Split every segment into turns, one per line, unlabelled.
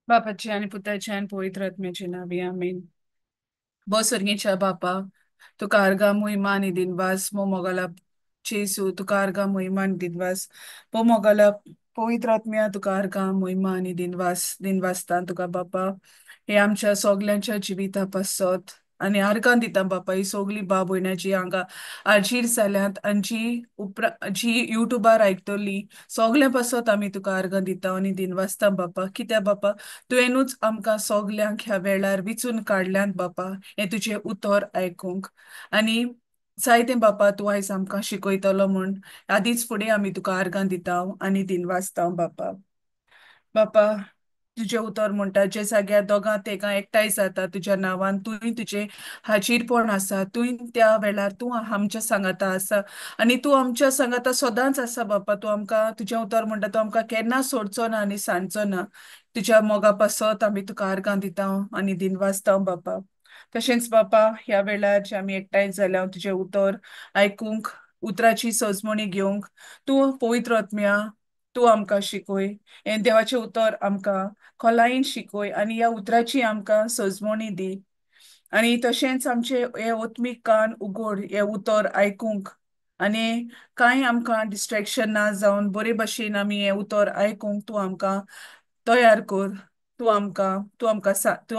बापाचे आणि पुताचे आणि पवित्र आत्म्याचे नावे आमेन. Bosornicia Bapa, tu carga muy man y dinvas, momogala Jesu, tu carga muy man dinvas, pomogala पवित्रात्म्या तुका अर्गा महिमा आणि दिनवासतान तुका बापा हे आमच्या सगल्यांच्या जिविता पासत आणि अर्गां दिता बापा ही सगली बा भयणाची हांगा आजीर जाल्यात आणि जी युट्यूबार आयकतली सगल्या पासत आमी तुका अर्गां दिता आणि दिनवासता बापा कित्या बापा तुवेनूच आमकां सगल्यांक ह्या वेळार विचून काडल्यात बापा हे तुझे उतर आयकूंक आणि जायते बापा तूं आयज आमकां शिकयतलो म्हूण आदीच फुडें आमी तुका आर्गां दिता आनी दिनवासता बापा बापा तुझे उतर म्हणटा जे जाग्यार दोगां तेगा एकठांय जाता तुज्या नांवान तुवें तुजे हाजीरपण आसा तुवें त्या वेळार तूं आमच्या सांगाता आसा आनी तूं आमच्या सांगाता सदांच आसा बापा तूं आमकां तुजें उतर म्हणटा तूं आमकां केन्ना सोडचो ना आनी सांडचो ना तुज्या मोगा पासत आमी तुका आर्गां दिता आनी दिनवासता बापा तशेंच बापा ह्या वेळार जे आमी एकठांय जाल्या तुजें उतर आयकूंक उतराची सजमणी घेवंक तूं पवित्र आत्म्या तूं आमकां शिकय हें देवाचें उतर आमकां खोलायेन शिकय आनी ह्या उतराची आमकां सजमणी दी आनी तशेंच आमचे हे ओत्मीक कान उगोड हे उतर आयकूंक आनी कांय आमकां डिस्ट्रॅक्शन ना जावन बरे भाशेन आमी हें उतर आयकूंक तूं आमकां तयार कर तूं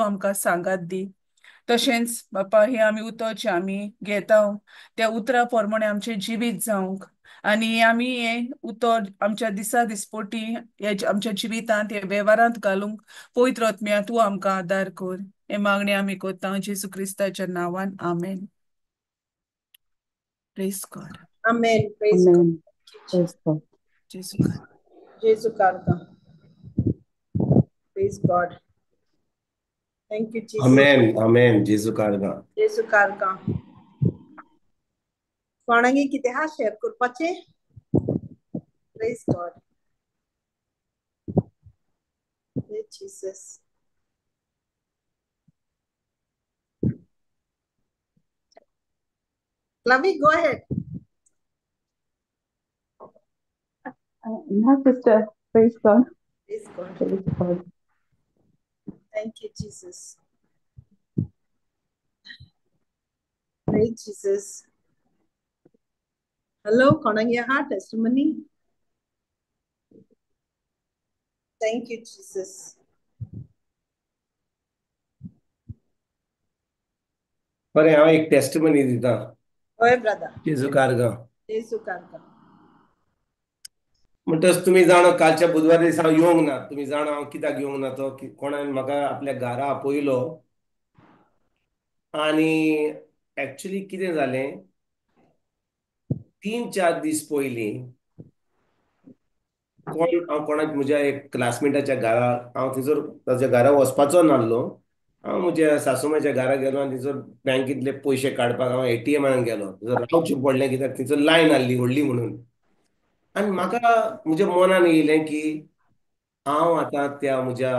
आमकां सांगात दी तशेंच बापा हे आमी उतर जे आमी घेता त्या उतरा प्रमाणे आमचें जिवीत जावंक आनी आमी हें उतर आमच्या दिसा दिसपोटी हे आमच्या जिवितांत हे वेव्हारांत घालूंक पवित्र आत्म्या तूं आमकां आदार कर हे मागणी आमी करता जेजू क्रिस्ताच्या नांवान amen. Praise God.
Amen. Praise God.
Amen. Praise God.
जेजू कार
Jesu Karka. Praise God. Thank you, Jesus.
Amen. Amen. Jesu Karga.
Jesu Karka. कोणागे कितें हा शेअर करपाचे? Praise God. Praise Jesus. Lavi, go ahead.
No, sister. Praise God.
Praise God.
Praise God.
Thank you, Jesus. Praise Jesus. Hello, कोणागे हा testimony? Thank you, Jesus.
बरें हांव एक testimony दिता
होय brother.
जेजू कारगा
Jesu Karka.
म्हणटच तुम्ही जाणो कालच्या बुधवार दिसा हांव येवंक ना तुम्ही जाणो हांव कित्याक येवंक ना तो कोणान म्हाका आपल्या घरा आपयलो आनी एक्चुअली कितें जालें 3-4 दीस पयलीं हांव कोणाक म्हज्या एक क्लासमेटाच्या घरा हांव थंयसर ताच्या घरा वचपाचो नासलो हांव म्हज्या सासूमाच्या घरा गेलो आनी थंयसर बँकेतले पयशे काडपाक हांव एटीएमान गेलो थंयसर रावचें पडलें कित्याक थंयसर लायन आहली व्हडली म्हणून आनी म्हाका म्हज्या मनान येयलें की हांव आतां त्या म्हज्या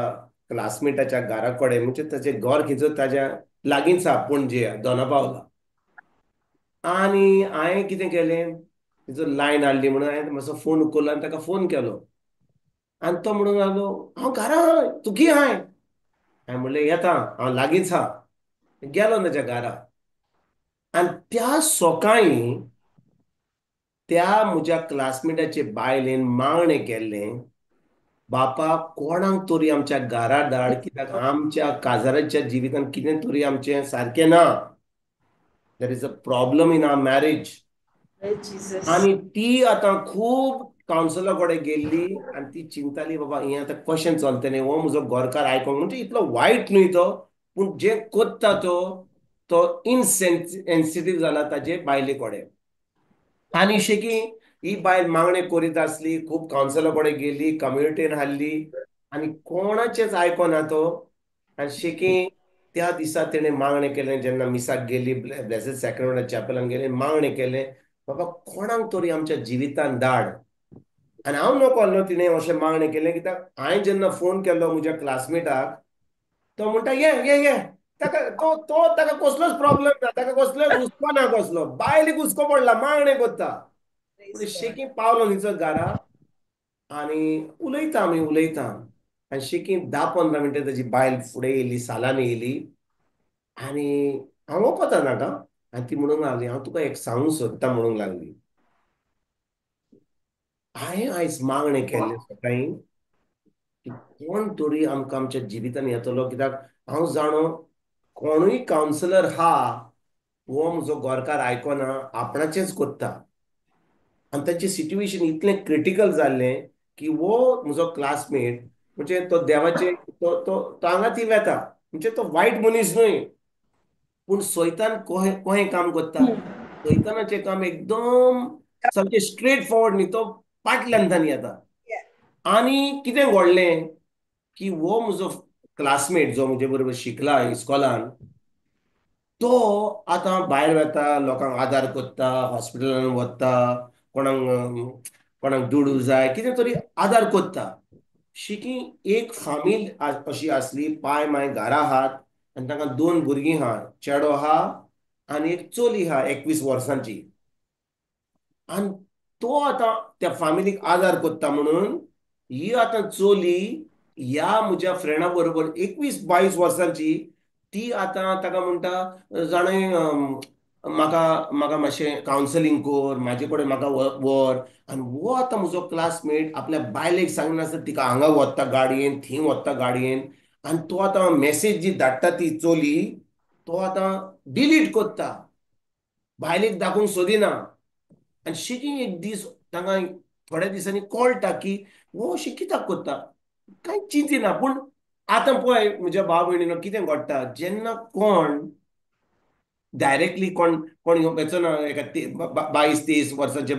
क्लासमेटाच्या घरा कडेन म्हणजे ताचें घर खंयसर ताज्या लागींच आहा पणजे दोनापावला आनी हांवें कितें केलें थंयसर लायन आहली म्हणून हांवें मातसो फोन उखल्लो आनी ताका फोन केलो आनी तो म्हणून लागलो हांव घरा आहाय तूं खंय आहाय हांवें म्हणलें येता हांव लागींच आहा गेलो ताच्या घरा आनी त्या सकाळीं त्या म्हज्या क्लासमेटाचे बायलेन मागणें केल्लें बापा कोणाक तरी आमच्या घरा धाड कित्याक आमच्या काजाराच्या जिवितांत कितें तरी आमचें सारकें ना there is a problem in our marriage
Praise Jesus.
आनी ती आतां खूब कावन्सिलरा कडेन गेल्ली आनी ती चिंताली बाबा हें आतां कशें चलतलें हो म्हजो घरकार आयकोंक म्हणजे इतलो वायट न्हय तो पूण जें कोत्ता तो तो इनसेन्सिटीव जाला ताजे बायले कडेन आनी शेकी ही बायल मागणें करीत आसली खूब कावन्सिलरा कडेन गेली कम्युनिटीन हाडली आनी कोणाचेंच आयकोना तो आनी शेकी त्या दिसा तेणें मागणें केलें जेन्ना मिसाक गेली ब्लेसेड सॅक्रेमेंट चॅपलान गेले मागणें केलें बाबा कोणाक तरी आमच्या जिवितांत धाड आनी हांव नकळो तिणें अशें मागणें केलें कित्याक हांवें जेन्ना फोन केलो म्हज्या क्लासमेटाक तो म्हणटा ये ये ये ताका तो ताका कसलोच प्रॉब्लेम ना ताका कसलोच हुस्को ना कसलो बायलेक हुस्को पडला मागणें करता
Praise
म्हणजे
God.
शेकी पावलो न्हिजो घरा आनी उलयता आमी उलयता आनी शिकी 10-15 मिनिटां ताची बायल फुडें येयली, सालान येयली आनी हांव ओंकता नाका आनी ती म्हणूंक लागली, हांव तुका एक सांगूंक सोदता म्हणूंक लागली. हांवें आयज मागणें केल्लें सकाळीं की कोण तरी आमकां आमच्या जिवितान येतलो, कित्याक हांव जाणो कोणूय कावन्सिलर हा हो म्हजो गोरकार आयकना, आपणाचेंच कोत्ता. आनी ताचें सिट्युएशन इतलें क्रिटिकल जाल्लें की वो म्हजो क्लासमेट म्हणजे तो देवाचे तो तो तो हांगा ती वेता, म्हणजे तो वायट मनीस न्हय, पूण सैतान कोहें काम कोत्ता. सैतानाचें काम एकदम सामकें स्ट्रेट फॉरवर्ड न्ही, तो फाटल्यान येता. आनी कितें घडलें की वो म्हजो क्लासमेट जो म्हजे बरोबर शिकला इस्कॉलान, तो आतां भायर वता, लोकांक आदार कोत्ता, हॉस्पिटलान वता, कोणाक दुडू जाय कितें तरी आदार कोत्ता. शिकी एक फामील अशी आसली, पाय माय घरा आहात आनी तांकां 2 भुरगीं आहा, चेडो आहा आनी एक चली आहा 21 वर्सांची. आनी तो आतां त्या फामिलीक आदार कोत्ता म्हणून ही आतां चली ह्या म्हज्या फ्रेंडा बरोबर 21-22 वर्सांची ती आतां ताका म्हणटा जाणय म्हाका म्हाका मातशें कावन्सिलींग कोर, म्हाजे कडेन म्हाका व्हर. आनी वो आतां म्हजो क्लासमेट आपल्या बायलेक सांगनासतना तिका हांगा व्हरता गाडयेन, थंय व्हरता गाडयेन. आनी तो आतां मॅसेज जी धाडटा ती चली, तो आतां डिलीट कोत्ता, बायलेक दाखोवंक सोदिना. आनी शिकी एक दीस तांकां थोड्या दिसांनी कळटा की वो अशी कित्याक कोत्ता, कांय चिंतिना. पूण आतां पळय म्हज्या भाव भयणीनो कितें घडटा, जेन्ना कोण डायरेक्टली कोण कोण वेचना एका 22-23 वर्साचे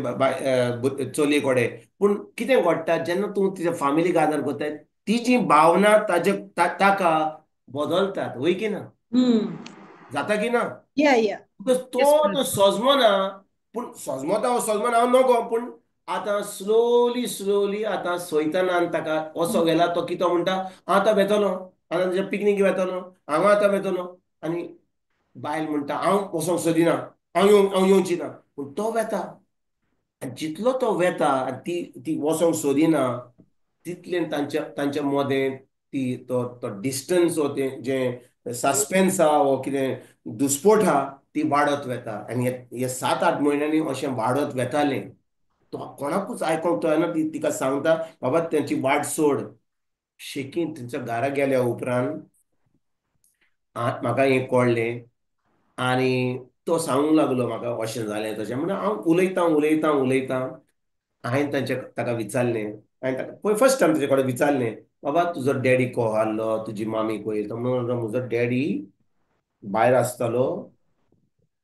चलये कडेन, पूण कितें घडटा जेन्ना तूं तिच्या फामिलीक आदार कोत्ता, ती जी भावना ताका बदलतात, वय की ना, जाता की ना.
Yeah, yeah.
तो
Yes,
तो
brother.
सजमना, पूण सजमता हांव नगो, पूण आतां स्लोली स्लोली आतां सैतानान ताका असो गेला. तो कितो म्हणटा, हांव आतां वेतलो, आतां तुज्या पिकनीक वेतलो, हांगा आतां वेतलो. आनी बायल म्हणटा हांव वसोंक सोदिना, हांव येवची ना, पूण तो वेता. आनी जितलो तो वेता आनी ती ती वसोंक सोदिना, तितलें तांच्या मदें ती तो तो डिस्टन्स हो तें जें सस्पेन्स आहा वो कितें दुस्पोट आहा ती वाडत वेता. आनी हे 7-8 म्हयन्यांनी अशें वाडत वेतालें. तो कोणाकूच आयकोंक तोयना. ती तिका सांगता बाबा तेंची वाट सोड. शेकीन तेंच्या घरा गेल्या उपरांत म्हाका हें कळ्ळें आनी तो सांगूंक लागलो म्हाका अशें जालें तशें. म्हणून हांव उलयतां. हांवें ताका विचारलें, हांवें ताका पळय फर्स्ट टायम ताचे कडेन विचारलें, बाबा तुजो डॅडी खंय आहलो, तुजी मामी खंय. तो म्हणून म्हजो डॅडी भायर आसतालो,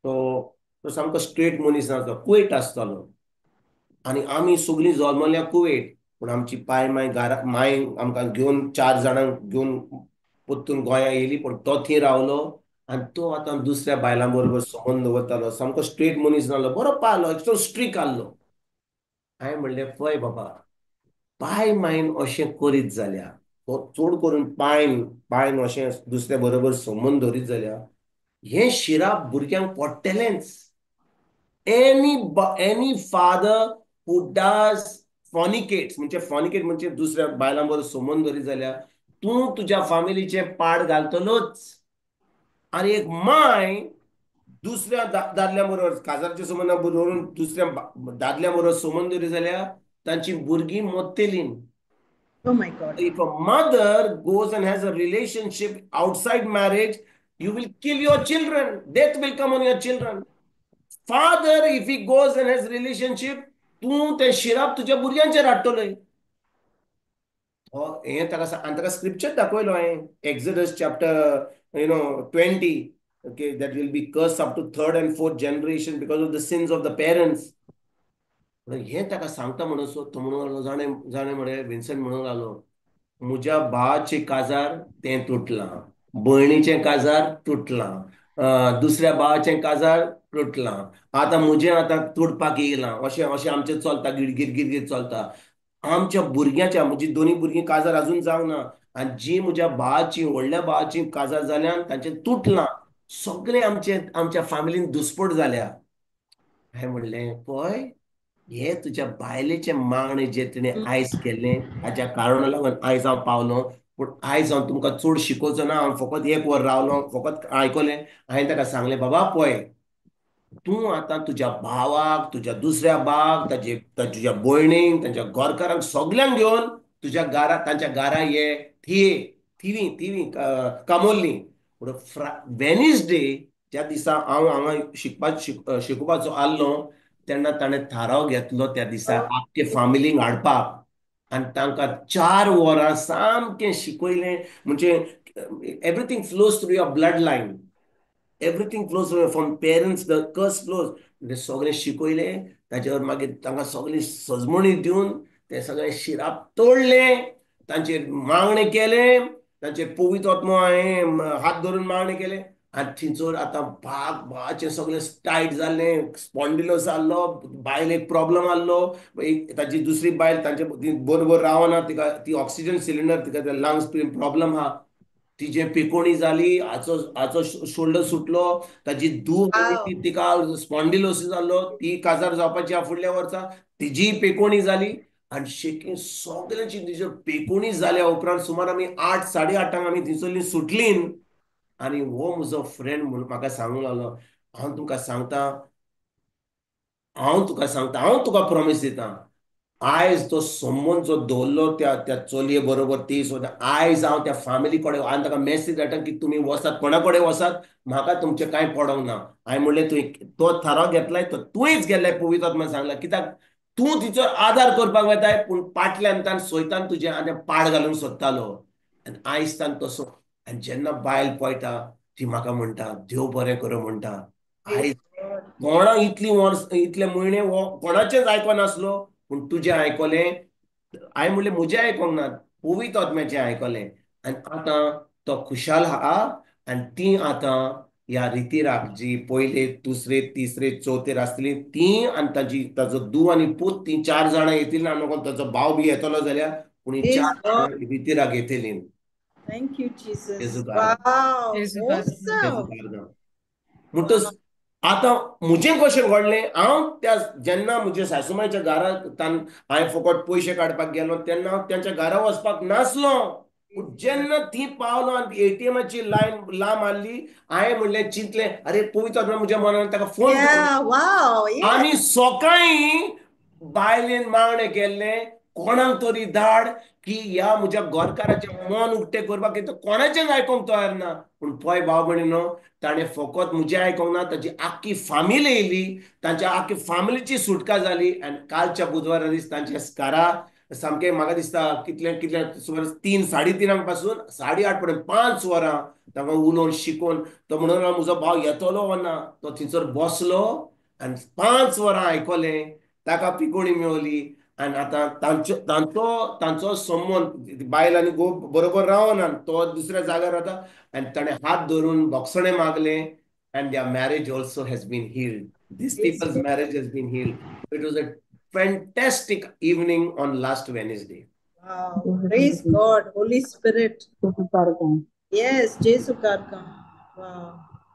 तो तो सामको स्ट्रेट मनीस नासलो, कुवेट आसतालो. आनी आमी सगळीं जल्मल्या कुवेट, पूण आमची पाय माय घरा माय आमकां घेवन 4 जाणांक घेवन पोत्तून गोंया येयली, पूण तो थंय रावलो. आनी तो आतां दुसऱ्या बायलां बरोबर संबंद दवरतालो. सामको स्ट्रेट मनीस नासलो, बरो पाहलो, एकदम स्ट्रीक आहलो. हांवें म्हणलें पळय बाबा, पाय मायन अशें करीत जाल्यार, चड करून पायन अशें दुसऱ्या बरोबर संबंद दवरीत जाल्यार हें शिराप भुरग्यांक पडटलेंच. एनी फादर हू डज फॉनिकेट म्हणजे दुसऱ्या बायलां बरोबर संबंद दवरीत जाल्यार तूं तुज्या फामिलीचे पाड घालतलोच. आनी एक माय दुसऱ्या दादल्या बरोबर काजारच्या संबंदा दवरून दुसऱ्या दादल्या बरोबर संबंद दवरीत जाल्यार तांची भुरगीं मोडटलीं.
Oh my God.
If a mother goes and has a relationship outside marriage, you will kill your children. Death will come on your children. Father, if he goes and has relationship, तूं ते शिराप तुज्या भुरग्यांचेर हाडटलोय. हें ताका scripture दाखयलो हांवें, Exodus chapter 20. Okay, that will be cursed up to third and fourth generation because of the sins of the parents. हें ताका सांगता म्हणून तो म्हणून लागलो, जाणें म्हणे विन्संट म्हणून लागलो, म्हज्या भावाचें काजार तें तुटलां, भयणीचें काजार तुटलां, दुसऱ्या भावाचें काजार तुटलां, आतां म्हजें आतां तुटपाक येयलां. अशें आमचें चलता, गिरगीट चलता. आमच्या भुरग्याच्या म्हजी दोनी भुरगीं काजार अजून जावंक ना. आनी जी म्हज्या भावाची व्हडल्या भावाची काजार जाल्यान तांचें तुटलां. सगळें आमच्या फॅमिलीन दुस्पट जाल्या. हांवें म्हणलें पळय, हे तुझ्या बायलेचे मागणे जे तिने आयज केले हाच्या कारणां लागून आयज हांव पावलो. पूण आयज हांव तुमकां चड शिकोवचो ना, हांव फकत 1 वर रावलो, फकत आयकलें. हांवें ताका सांगलें, बाबा पळय, तूं आतां तुज्या भावाक, तुज्या दुसऱ्या भावाक, तुज्या भयणीक, तांच्या घरकारांक सगल्यांक घेवन तुज्या घरा, तांच्या घरा ये, कामोरली. पूण वेनिसडे ज्या दिसा हांव हांगा शिकोवपाचो आसलो, तेन्ना ताणें थाराव घेतलो त्या दिसा आख्खे फामिलीक हाडपाक. आनी तांकां 4 वरां सामकें शिकयलें. म्हणजे everything flows through your blood line. Everything flows from parents, the curse flows. म्हणजे सगळें शिकयलें. ताचे मागीर तांकां सगळी सजमणी दिवन ते सगळे शिराप तोडलें, तांचेर मागणे केले, तांचे पवित्र आत्मा हात धरून मागणे केले. आनी थिंचोर आतां भावाचें सगळें टायट जाल्लें, स्पॉन्डिलोस आसलो, बायलेक प्रॉब्लम आसलो. ताची दुसरी बायल तांचे बरोबर रावना, तिका ती ऑक्सिजन सिलिंडर, तिका लंग्स प्रॉब्लम आहा. तिचे पेकोणी जाली, हाचो शोल्डर सुटलो, ताची धूव
Wow.
तिका स्पॉन्डिलोसीस जाल्लो, ती काजार जावपाची फुडल्या वर्सा, तिजी पेकोणी जाली. आनी शेकी सगळ्यांची तिच्यो पेकोणी जाल्या उपरांत सुमार आमी 8-8:30 आमी थंयसरली सुटली. आनी हो म्हजो फ्रेंड म्हाका सांगूंक लागलो, हांव तुका प्रॉमिस दितां, आयज तो संबंद जो दवरलो त्या चलये बरोबर, ती सुद्दां आयज हांव त्या फॅमिली कडेन, हांवें ताका मेसेज धाडटा की तुमी वसात, कोणा कडेन वसात, म्हाका तुमचें कांय पडोंक ना. हांवें म्हणलें तो थाराव घेतलाय तो तुवेंच गेल्लाय, पवित्र आत्मान सांगला. कित्याक तूं तिचो आदार करपाक वताय, पूण फाटल्यान सैतान तुजें आनी पाड घालूंक सोदतालो. आनी आयज तान तसो. आनी जेन्ना बायल पळयता, ती म्हाका म्हणटा, देव बरें करूं म्हणटा.
Praise
आयज
God.
कोणाक इतले म्हयने कोणाचेंच आयकोनासलो, पूण तुजें आयकलें. हांवें म्हणलें म्हजें आयकोंक ना, पवित्र आत्म्याचें आयकलें. आनी आतां तो खुशाल आहा. आनी ती आतां ह्या रितीराक, जी पयले, दुसरे, तिसरे, चवथेर आसतली, ती आनी ताचो धूव आनी पूत, ती 4 जाणां येतलीं. आनी ताचो भाव बी येतलो जाल्यार, पूण ही
Praise
4
God.
जाणां रितीराक येतलीं.
Thank you, Jesus.
जेजू कारगा,
Wow.
जेजू कारगा.
जेजू
Awesome.
कारगा.
Wow.
म्हणटच आतां म्हजें कशें घडलें, हांव जेन्ना म्हज्या सासूमांयच्या घरांत हांवें फकत पयशे काडपाक गेलो, तेन्ना हांव तांच्या घरा वचपाक नासलो. पूण जेन्ना ती पावलो आनी एटीएमाची लायन लांब आसली, हांवें म्हणलें, चिंतलें, अरे पवित्र आत्मा म्हज्या मनान ताका फोन कर.
Yeah. Wow. Yeah.
आनी सकाळीं बायलेन मागणें केल्लें, कोणाक तरी धाड की ह्या म्हज्या गोरकाराचें मन उक्तें करपाक, तो कोणाचेंच आयकोंक तयार ना. पूण पळय भाव भयणीनो, ताणें फकत म्हजें आयकोंक ना, ताची आख्खी फामील येयली, तांच्या आख्खी फामिलीची सुटका जाली. आनी कालच्या बुधवारा दीस तांच्या घरा सामकें म्हाका दिसता कितल्या सुमार 3-3:30 पासून 8:30 पर्यंत 5 वरां तांकां उलोवन शिकोवन, तो म्हणून म्हजो भाव येतलो वा ना, तो थंयसर बसलो आनी 5 वरां आयकलें, ताका पिकोणी मेवली. आनी आतां तांचो संबंद बायल आनी घोव बरोबर रावना, तो दुसऱ्या जाग्यार रावता. आनी ताणें हात धरून बोगसणें मागलें. And their marriage also has been healed. These
Praise
people's
God.
marriage has been healed. It was a fantastic evening on last Wednesday.
Wow. Praise God. Holy Spirit.
जेजू कारगा.
Yes. Jesu Karka. Wow.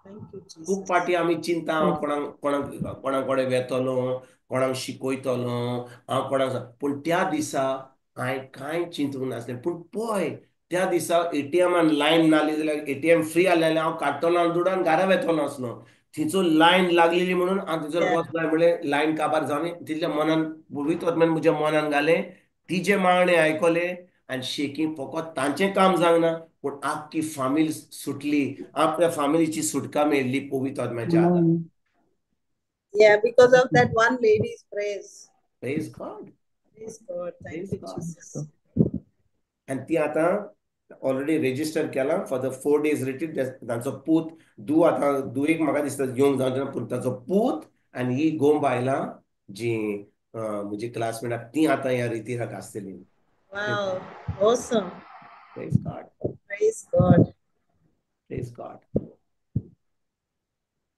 Thank you,
खूब
Jesus.
फाटी आमी चिंता, हांव कोणा कडेन वेतलो, कोणाक शिकयतलो, हांव कोणाक, पूण त्या दिसा हांवें कांय चिंतूंक नासलें. पूण पळय, त्या दिसा एटीएमान लायन नासली जाल्यार, एटीएम फ्री आसलें जाल्यार हांव काडटलो आनी दुडान घरा वेतलो नासलो. थंयचो लायन लागलेली म्हणून हांव थंयसर
Yeah.
बसलां. म्हणलें लायन काबार जावनी, तितल्या मनान पवित्र आत्म्यान म्हज्या मनान घालें, तिचे मागणें आयकलें. आनी शेकी फकत तांचें काम जावना, पूण आख्खी फामील सुटली. आपल्या फामिलीची सुटका मेळ्ळी पवित्र आत्म्याच्या हातान.
Amen.
Yeah. Because of that one lady's praise.
Praise God.
Praise God. Thank
Praise
you,
God.
Jesus.
आनी ती आतां ऑलरेडी रेजिस्टर केला फॉर द 4 days रिट्रीट. तांचो पूत धूव आतां धुवेक म्हाका दिसता येवंक जावचें ना, पूण ताचो पूत आनी ही घोव बायलां जी म्हजी क्लासमेट आहा, ती आतां ह्या रितीराक आसतली.
Wow. Awesome.
Praise God.
Praise God.
Praise God.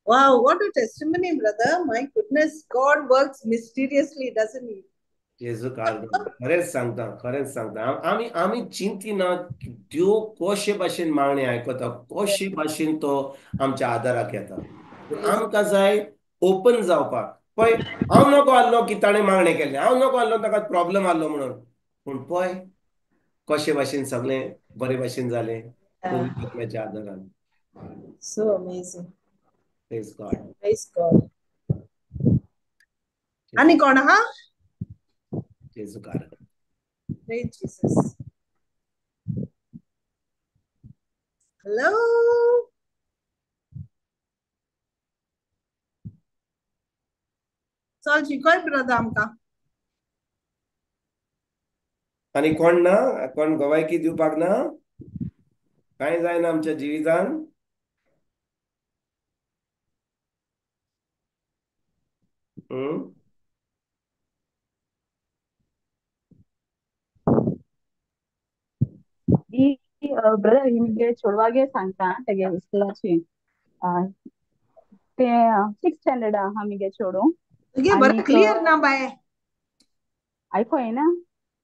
Wow. What a testimony, brother. My goodness. God works mysteriously, doesn't he?
जेजू कारगा. खरेंच सांगता आमी चिंतिना की देव कशे भाशेन मागणे आयकता, कशे भाशेन तो आमच्या आदाराक येता. पूण आमकां जाय ओपन जावपाक. पळय हांव नको आहलो की ताणें मागणें केलें, हांव नको आहलो ताका प्रॉब्लेम आहलो म्हणून, पूण पळय कशे भाशेन सगळें बरे भाशेन जालें पवित्र आत्म्याच्या आदारान.
So amazing.
Praise God.
Praise God. आणि कोण हा?
जेजू कारगा.
Praise Jesus. Hello. चल शिकय ब्रदर आमकां.
आनी कोण ना, कोण गवायकी दिवपाक ना, कांय जायना आमच्या जिवितान.
ಈ ಬ್ರದರ್ ನಿಮಗೆ ಚೊಲವಾಗೆ सांगता तेगे इस्कुलाची ते 6th स्टँडर्ड आमिगे चोडू
तुगे बरें
आनीक
क्लियर ना बाये.
आयको येना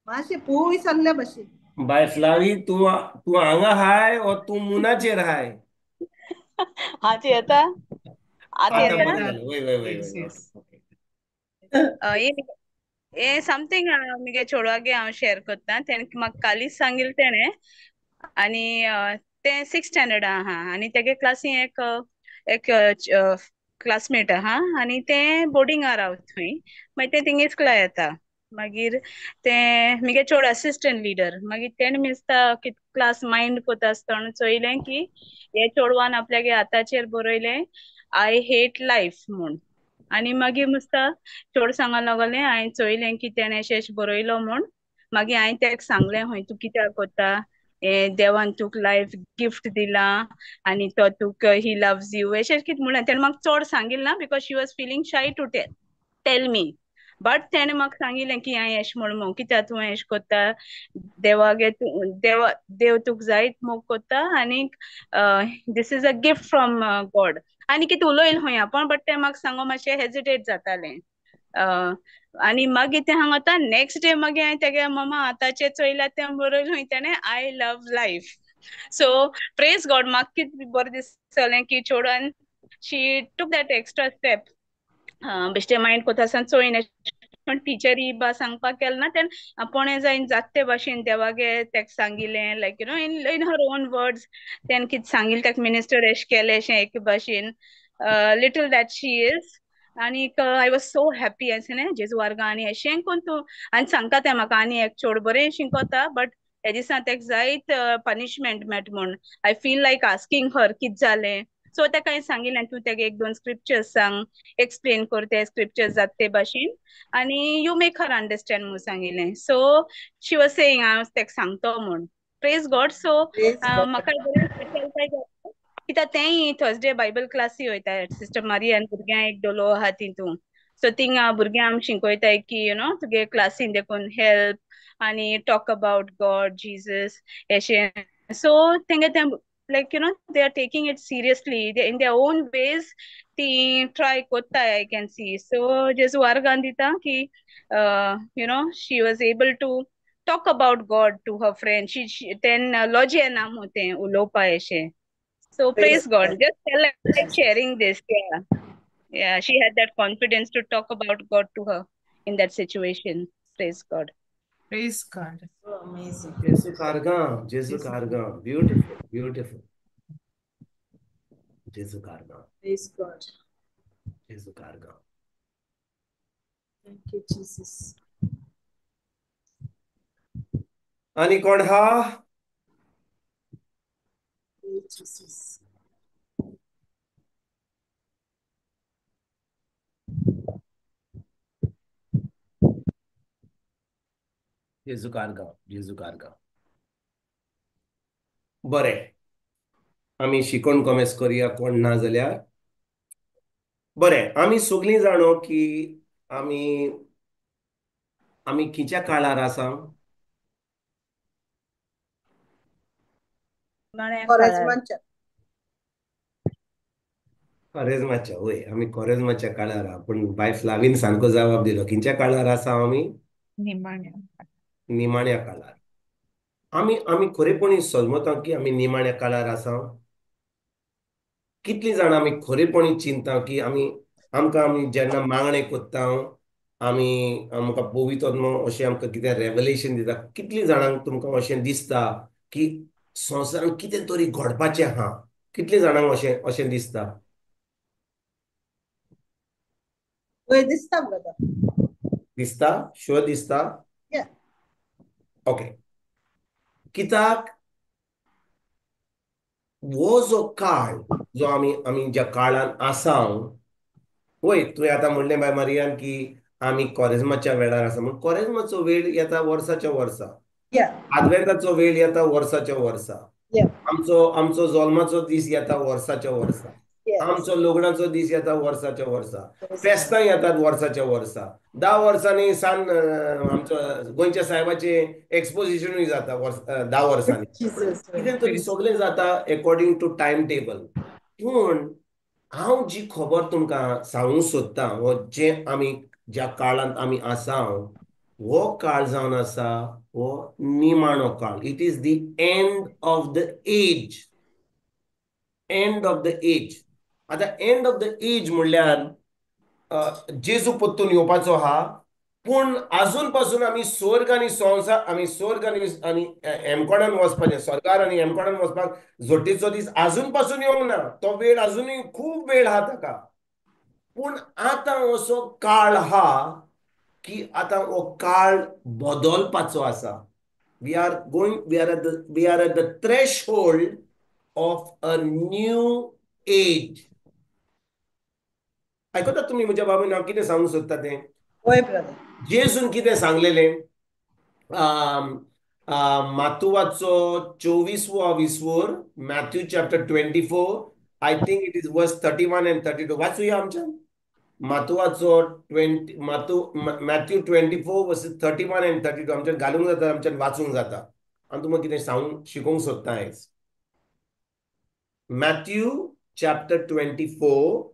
मातशें पोय सल्ल्या भाशेन.
बाय फ्लावी, तू तू हांगा हाय ओ तू मुनाचेर हाय?
हाचे येता आतां
आता
येता
बरें जालें. वय वय वय
Yes,
वय.
yes.
ओके.
हे समथिंग मुगे चेडवागे हांव शेअर करता. तेणें म्हाका कालीच सांगिल्लें तेणें. आनी ते 6th स्टँडर्ड आहा आनी तेगे क्लासीन एक क्लासमेट आहा आनी ते बोर्डिंगार रावता थंय. मागीर ते थिंग इस्कुला येता. मागीर ते मुगे चेडूं असिस्टंट लिडर. मागीर तेणें मिसता की क्लास मायंड कोता आसतना चोयलें की हे चेडवान आपल्यागे हाताचेर बरयलें आय हेट लायफ म्हूण. आनी मागीर मुस्ता चेडूं सांगो लागलें हांवें चोयलें की तेणें अशें बरयलो म्हूण. मागीर हांवें तेका सांगलें हय तूं कित्याक कोत्ता, देवान तुक लायफ गिफ्ट दिला आनी तो तुक ही लव्स यू अशें कितें म्हणलें. तेणें म्हाका चड सांगिल्लें ना because she was feeling shy to tell me. But तेणें म्हाका सांगिल्लें की हांवें अशें म्हणून कित्याक तूं अशें कोत्ता, देव तुका जायत मोग कोत्ता आनीक this is a gift from god. आनी कितें उलोयलें खंय आपण बट तें म्हाका सांगो मातशें हेजिटेट जातालें. आनी मागीर तें हांगा आतां नेक्स्ट डे मागीर हांवें तेगे मम्मा आतांचें चोयल्यार तें बरयलें खंय तेणें I love life. So praise God. म्हाका कितें बरें दिसलें की चेडवान शी टूक दॅट एक्स्ट्रा स्टेप. बेश्टें मायंड कोता आसतना चोयन पण टिचरी बा सांगपाक केलें ना. तेणें पोणें जायन जाते भाशेन देवागे तेका सांगिल्लें लायक इन हर ओन वर्ड्स. तेणें कितें सांगिल्लें तेका मिनिस्टर एशें केलें अशें एक भाशेन लिटल दॅट शी इज. आनीक आय वॉज सो हॅपी अशें जेजू वार्गा आनी अशें कोन्न तूं आनी सांगता तें म्हाका आनी एक चेडूं बरें शिकोता बट हे दिसा तेका जायत पनिशमेंट मेळटा म्हूण. आय फील लायक आस्किंग हर कितें जालें. सो तेका हांवें सांगिल्लें तूं तेका 1-2 स्क्रिप्चर्स सांग, एक्सप्लेन कर ते स्क्रिप्चर्स जाता ते भाशेन आनी यू मेक हर अंडरस्टँड म्हूण सांगिल्लें. सो शी वॉज सेयींग हांव तेका सांगतो म्हूण. Praise God. So
Praise God.
म्हाका बरें स्पेशल जाता कित्याक तेंय थर्सडे बायबल क्लासी वयता. सिस्टर मारियान भुरग्यांक एक दवरलो आहा तितून. सो थिंग भुरग्यांक आमी शिकयताय की तुगे क्लासीन देखून हेल्प आनी टॉक अबाउट गॉड जीसस अशें. सो तेंगे तें like they are taking it seriously in their own ways. ती ट्राय कोत्ताय आय कॅन सी. सो जेजू वार्गान दिता की she was able to talk about God to her friend. She then lodge na mote ulopa eshe. So praise God. Just tell like sharing this. Yeah. Yeah. She had that confidence to talk about God to her in that situation. Praise God.
Praise God.
So amazing.
जेजू कारगा, जेजू कारगा. Beautiful, beautiful. जेजू कारगा,
Praise God.
जेजू कारगा.
Thank you, Jesus.
आनी कोण हा?
Praise Jesus.
जेजू कारगा, जेजू कारगा. बरें, आमी शिकोण कॉमेस करुया कोण ना जाल्यार. बरें, आमी सगळीं जाणो की आमी आमी खंयच्या काळार आसा?
Quaresmanच्या.
कॉरेजमाच्या. वय आमी कॉरेजमाच्या काळार आहा. पूण बाय फ्लावीन सारको जबाब दिलो. खंयच्या काळार आसा आमी?
निमाण्या.
निमाण्या काळार. आमी आमी खरेपणी सजमता की आमी निमाण्या काळार आसा? कितलीं जाणां आमी खरेपणी चिंता की आमी आमकां आमी जेन्ना मागणे कोत्ता आमी आमकां पवित्र आत्मो अशें आमकां कितें रेवलेशन दिता. कितलीं जाणांक तुमकां अशें दिसता की संवसारांत कितें तरी घडपाचें आहा? कितलीं जाणांक अशें अशें दिसता?
वय दिसता ब्रदर.
दिसता? शुअर दिसता?
Yeah.
ओके. कित्याक हो जो काळ जो आमी आमी ज्या काळान आसा, वय तुवें आतां म्हणलें बाय मारियान की आमी कॉरेजमाच्या वेळार आसा म्हूण. कॉरेजमाचो वेळ येता वर्साच्या वर्सा.
Yeah.
आदवेंताचो वेळ येता वर्साच्या वर्सा.
Yeah.
आमचो आमचो जल्माचो दीस येता वर्साच्या वर्सा.
Yes.
आमचो लग्नाचो दीस येता वर्साच्या वर्सा.
Yes.
फेस्तां येतात वर्साच्या वर्सा. 10 वर्सांनी सान आमचो गोंयच्या साहेबाचे एक्सपोजिशनूय जाता 10 वर्सांनी.
Jesus.
कितें तरी सगळें जाता अकॉर्डिंग टू टायम टेबल. पूण हांव जी खबर तुमकां सांगूंक सोदतां, हो जे आमी ज्या काळांत आमी आसा, हो काळ जावन आसा हो निमाणो काळ. It is the end of the age. End of the age. आतां एंड ऑफ द एज म्हणल्यार जेजू परतून येवपाचो आहा, पूण आजून पासून आमी स्वर्ग आनी संवसार आमी स्वर्ग आनी हेमकोणान वचपाचें, स्वर्गार आनी हेमकोणान वचपाक जोड्डेचो दीस आजून पासून येवंक ना. तो वेळ आजुनूय खूब वेळ आहा ताका. पूण आतां असो काळ आहा की आतां हो काळ बदलपाचो आसा. We are at the threshold of a new age. आयकतात तुमी म्हज्या बाबून हांव कितें सांगूंक सोदता तें?
वय ब्रदर.
जेजून कितें सांगलेलें? मातुवाचो 24वो विसवोर, Matthew chapter 24, I think it is verse 31 and 32. वाचूया आमच्यान. मातुवाचो मॅथ्यू 24 वर्सेस 31 and 32 आमच्यान घालूंक जाता, आमच्यान वाचूंक जाता. हांव तुमकां कितें सांगूंक शिकोवंक सोदता आयज. मॅथ्यू चॅप्टर 24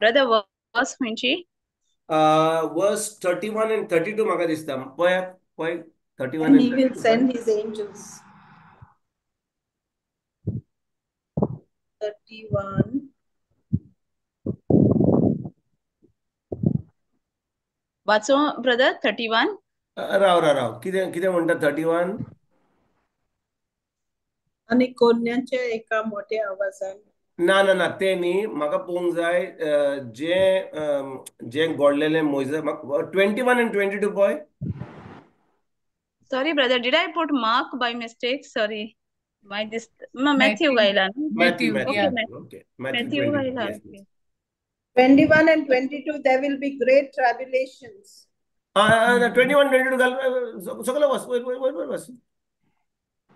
ब्रदर वर्स खंयची?
वर्स 31 and 32 म्हाका दिसता. पळयात पळय 31
And
and
he will
32.
send his angels. 31.
वाचो ब्रदर 31.
राव कितें कितें म्हणटा 31?
आणि कोन्याच्या एका मोठ्या आवाजान.
ना ते न्ही. म्हाका पळोवंक जाय जे घडलेले मोइसेस. 21 and 22 पळय.
Sorry brother, did I put Mark by mistake? Sorry. Matthew गायला ना?
Matthew.
Yeah.
Okay. Matthew
Matthew
22.
गायला.
Yes.
Okay.
21 and 22, there will be great tribulations.
21 22 घाल. सगळं वाच. वयर वाच.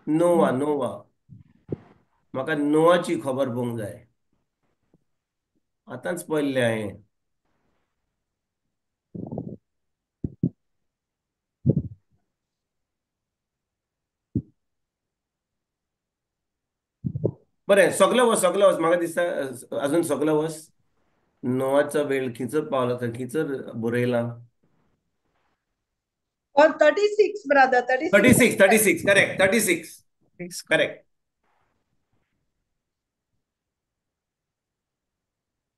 नोवा. म्हाका नोवाची खबर पळोवंक जाय. आतांच पळयल्लें हांवें. बरें, सगळं वच. म्हाका दिसता अजून सगळं वच. नोवाचो वेळ खिचर पावलो तर खिचर बरयलां.
Or 36, brother.
36. Correct. 36. Correct.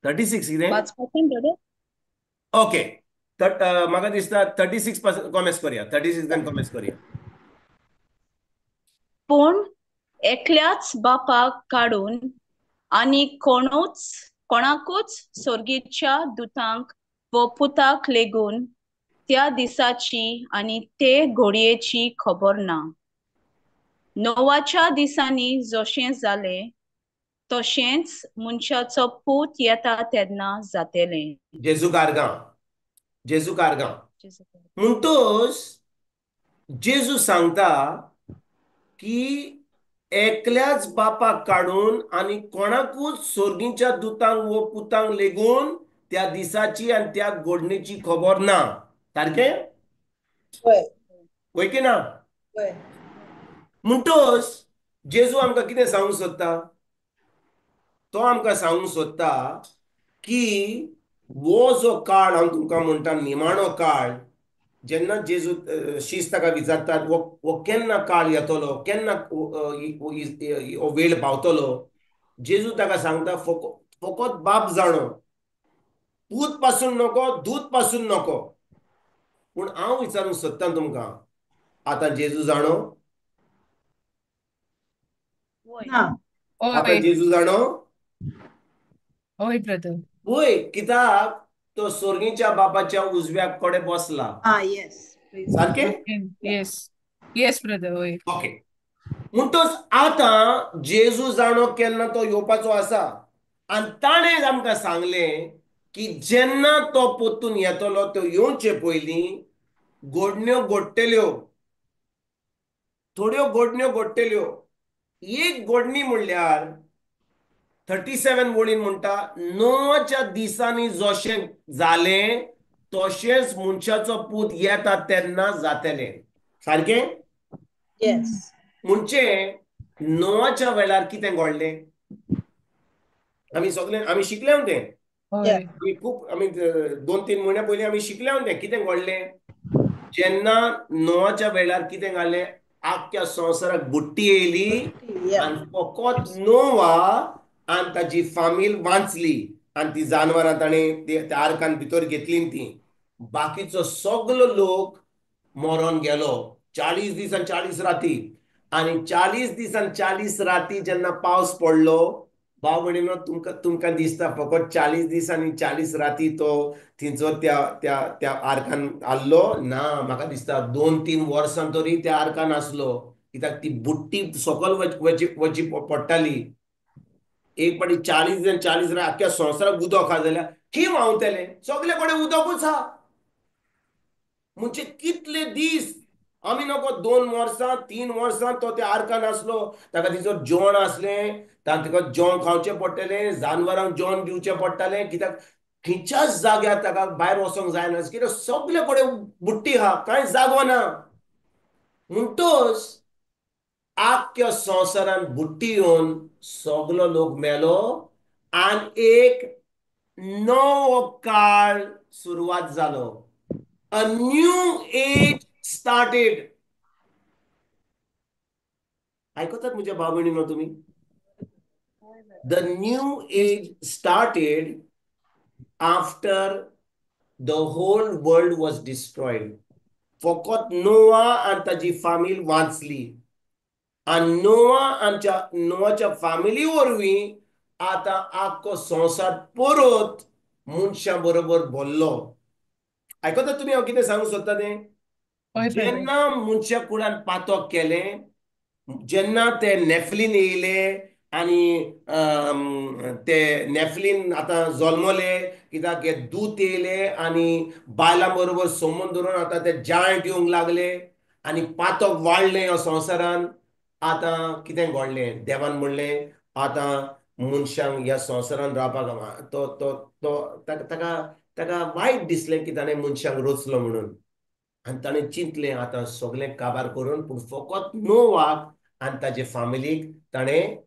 36 कितें?
वाचपाचें brother?
ओके. म्हाका दिसता 36 पासून कॉमेस करूया. 36 कॉमेस करूया.
पूण एकल्याच बापाक काडून आनी कोणाकूच सोर्गीच्या दुतांक व पुताक लेगून त्या दिसाची आनी ते घडयेची खबर ना. नोवाच्या दिसांनी जशें जालें तशेंच मनशाचो पूत येता तेन्ना जातलें.
जेजू कारगां. म्हणटोच जेजू सांगता की एकल्याच बापाक काडून आनी कोणाकूच सोर्गीच्या दुतांक व पुतांक लेगून त्या दिसाची आनी त्या घडणेची खबर ना. सारकें? वय की ना? म्हणटोच जेजू आमकां कितें सांगूंक सोदता? तो आमकां सांगूंक सोदता की वो जो काळ हांव तुमकां म्हणटा निमाणो काळ, जेन्ना जेजू शीस ताका विचारतात वो केन्ना काळ येतलो, केन्ना हो वेळ पावतलो, जेजू ताका सांगता फकत बाप जाणो, पूत पासून नको, दूत पासून नको. पूण हांव विचारूंक सोदतां तुमकां, आतां जेजू जाणो?
वय
ना.
आतां
होय
जेजू जाणो?
होय ब्रदर.
होय, कित्याक तो स्वर्गीच्या बापाच्या उजव्या कडे बसला.
Yes. Praise God.
सारकें?
Yes yes brother. होय.
ओके. म्हणटच आतां जेजू जाणो केन्ना तो येवपाचो आसा, आनी ताणें आमकां सांगलें की जेन्ना तो पोत्तून येतलो तो येवचे पयलीं घोडण्यो घोडटल्यो, थोड्यो घोडण्यो घोडटल्यो. एक घोडणी म्हणल्यार 37 वळीन म्हणटा, नोवाच्या दिसांनी जशें जालें तशेंच मनशाचो पूत येता तेन्ना जातलें. सारकें?
Yes.
म्हणजे नोवाच्या वेळार कितें घडलें? आमी शिकले तें.
होय.
आमी 2-3 म्हयन्या पयलीं आमी शिकले तें कितें घडलें. जेन्ना नोवाच्या वेळार कितें जालें, आख्ख्या संवसाराक बुट्टी येयली
Yeah.
आनी फकत नोवा आनी ताची फामील वाचली आनी ती जानवरां ताणें त्या आर्कान भितर घेतली ती. बाकीचो सगलो लोक मरोन गेलो 40 दीस आनी 40 राती. आनी 40 दीस आनी 40 राती जेन्ना पावस पडलो, भाव भयणीनो, तुमकां दिसता फकत 40 दीस आनी 40 राती तो थंयसर त्या आर्कान आसलो? ना, म्हाका दिसता 2-3 वर्सां तरी त्या आर्कान आसलो, कित्याक ती बुट्टी सकयल वची पडटाली. एक पाटी 40 दीस आनी 40 रात आख्ख्या संवसाराक उदक आहा जाल्यार खी व्हांवतलें? सगळे कडेन उदकूच आहा. म्हणजे कितले दीस आमी नको 2 वर्सां 3 वर्सां तो त्या आर्कान आसलो, ताका थंयसर जेवण आसलें, ताका जेवण खावचें पडटलें, जानवरांक जेवण दिवचें पडटलें, कित्याक खंयच्याच जाग्यार ताका भायर वचोंक जायना, कित्याक सगळे कडेन बुट्टी आहा, कांय जागो ना. म्हणटच आख्ख्या संवसारान बुट्टी येवन सगलो लोक मेलो आनी एक नवो काळ सुरवात जालो. A new age started. ऐकतात म्हज्या भाव भयणीनो तुमी? The new age started after the whole world was destroyed. फकत नोवा आनी ताची फामील वाचली. आनी नोवाच्या फामिली वरवीं आतां आख्खो संवसार परत मनशां बरोबर भरलो. आयकतात तुमी हांव कितें सांगूंक सोदता तें?
होय ब्रदर.
जेन्ना मनशा कुळान पातक केलें, जेन्ना ते नेफ्लीन येयले आनी ते नेफ्लीन आतां जल्मले, कित्याक हे दूत येयले आनी बायलां बरोबर संबंद दवरून आतां ते जायंट येवंक लागले आनी पातक वाडलें ह्या संवसारान. आतां कितें घडलें? देवान म्हणलें आतां मनशांक ह्या संवसारान रावपाक ताका वायट दिसलें की ताणें मनशांक रचलो म्हणून. आनी ताणें चिंतलें आतां सगळें काबार करून, पूण फकत नोवाक आनी ताचे फामिलीक ताणें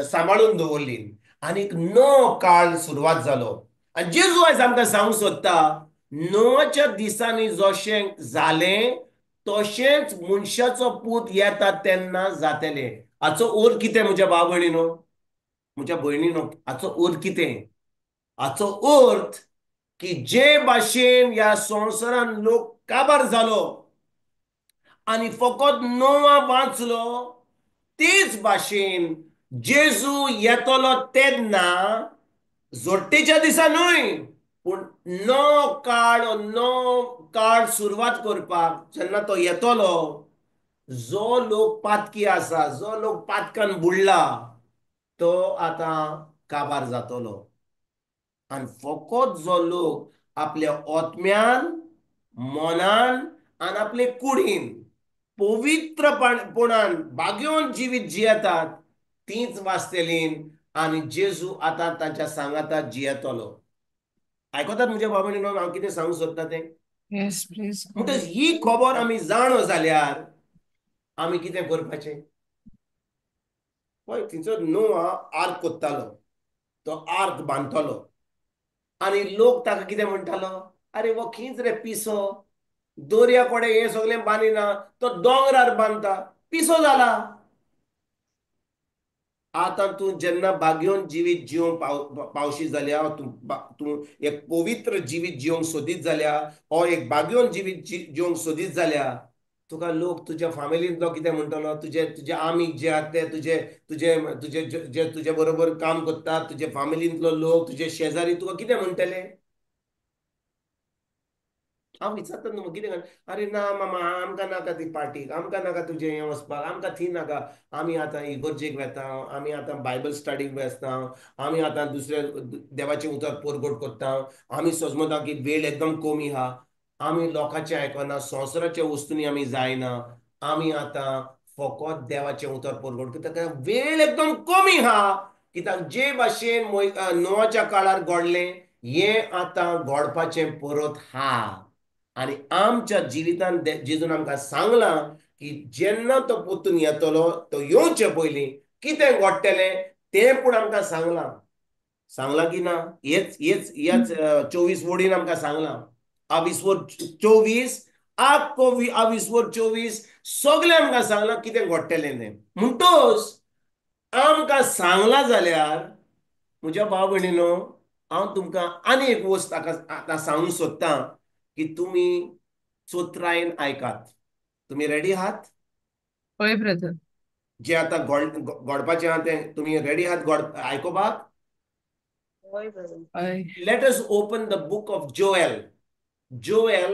सांबाळून दवरली. आनी एक नवो काळ सुरवात जालो. आनी जेजू आयज आमकां सांगूंक सोदता, नोवाच्या दिसांनी जशें जालें तशेंच मनशाचो पूत येता तेन्ना जातलें. हाचो अर्थ कितें म्हज्या भाव भयणीनो, म्हज्या भयणीनो? हाचो अर्थ कितें? हाचो अर्थ की जे भाशेन ह्या संवसारान लोक काबार जालो आनी फकत नोवा वाचलो, तेच भाशेन जेजू येतलो तेन्ना जोडटेच्या दिसा न्हय, पूण नवो काळ सुरवात करपाक जेन्ना तो येतलो, जो लोक पातकी आसा, जो लोक पातकान बुडला, तो आतां काबार जातलो. आनी फकत जो लोक आपल्या ओतम्यान, मनान आनी आपले कुडीन पवित्रपणान बागेवन जिवीत जियेतात, तीच वाचतलीं आनी जेजू आतां तांच्या सांगाताक जियेतलो. आयकतात म्हज्या भाव भयणीनो हांव कितें सांगूंक सोदता तें?
Yes please.
म्हणटच ही खबर आमी जाणो जाल्यार आमी कितें करपाचें? पळय, थंयसर नोवा आर्क कोत्तालो, तो आर्क बांदतलो. आणि लोक ताका कितें म्हणटालो, अरे वो खींच रे पिसो, दोर्या कोडे हे सगळें बांदिना, तो दोंगरार बांदता, पिसो जाला. आता तू जेन्ना बागयोन जिवीत जिवंक पावशी जाल्या, तू एक पवित्र जिवीत जिवंक सोदीत जाल्या, हो एक बागयोन जिवीत जिवंक सोदीत जाल्या, तुका लोक तुज्या फॅमिलींतलो कितें म्हणटलो, तुजे आमीक जे आहात ते तुजे तुजे तुजे जे तुजे बरोबर काम करतात, तुजे फॅमिलींतलो लोक, तुजे शेजारी तुका कितें म्हणटले? हांव विचारता न्हू कितें काय, अरे ना मामा आमकां नाका ती पार्टीक, आमकां नाका तुजें हें वचपाक, आमकां थी नाका, आमी आतां इगर्जेक वेता, आमी आतां बायबल स्टडीक बसता, आमी आतां दुसरे देवाचें उतर परगट करता, आमी समजता की वेळ एकदम कमी आहा, आमी लोकांचें आयकना, संवसाराच्या वस्तूंनी आमी जायना, आमी आतां फकत देवाचें उतर परगट करता, वेळ एकदम कमी आहा. कित्याक जे भाशेन नोआच्या काळार घडलें हें आतां घडपाचें परत हा. आणि आमच्या जिवितान जेजून आमकां सांगलां की जेन्ना तो परतून येतलो, तो येवचे पयलीं कितें घडटलें तें पूण आमकां सांगलां की ना? ह्याच 24 वडीन आमकां सांगलां. आविस्वर 24 आख्खो आविस्वर 24 सगळें आमकां सांगलां कितें घडटलें तें. म्हणटोच आमकां सांगलां जाल्यार म्हज्या भाव भयणीनो, हांव तुमकां आनी एक वस्त आतां सांगूंक सोदतां की तुमी चोत्रायन आयकात. तुम्ही रेडी आहात?
होय ब्रदर.
जे आता घडपाचें आहा तें तुमी रेडी आहात आयकोपाक?
होय ब्रदर.
होय.
Let us open the book of Joel. Joel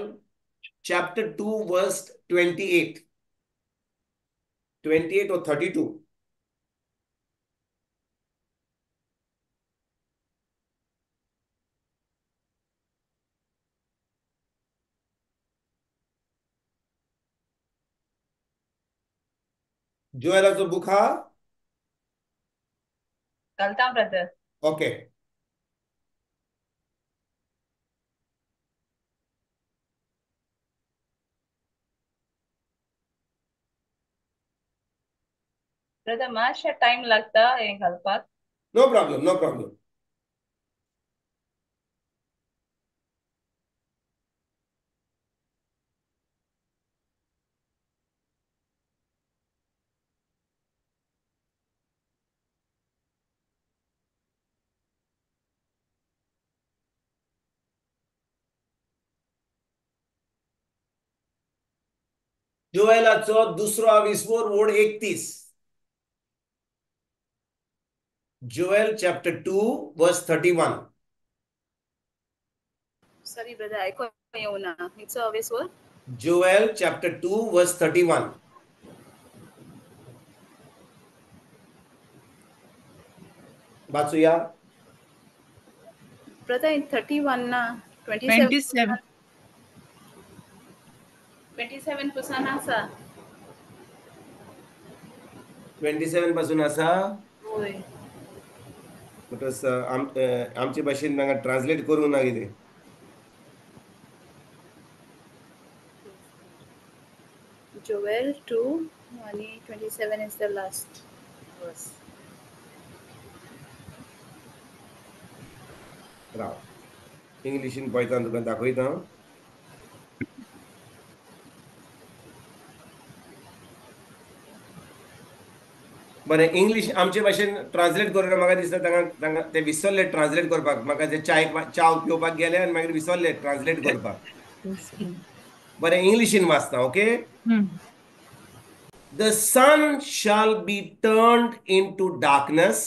chapter 2 verse 28. 28 or 32. जोएलाचो बुक हा?
घालता ब्रदर.
ओके.
ब्रदर मातशें टाइम लागता हें घालपाक.
No problem, no problem. जोएलाचो दुसरो आविस्वर वड 31. Joel chapter 2 verse 31.
Sorry brother ऐकू येऊना. हिचो अवेसवर
Joel chapter 2 verse 31. वाचूया.
ब्रदर इन 31 ना
27.
27 पासून आसा.
27 पासून आसा.
होय.
आमचे भाशेन तांकां ट्रान्सलेट करूंक ना कितें.
Joel 2 आणि 27 is the last verse.
राव इंग्लिशीन पळयता तुका दाखयता. बरें इंग्लीश आमचे भाशेन ट्रान्सलेट करून म्हाका दिसता तांकां ते विसरले ट्रान्सलेट करपाक. म्हाका ते च्या पिवपाक गेले आनी मागीर विसरले ट्रान्सलेट करपाक. बरें इंग्लिशीन वाचता. Okay. The sun shall be turned into darkness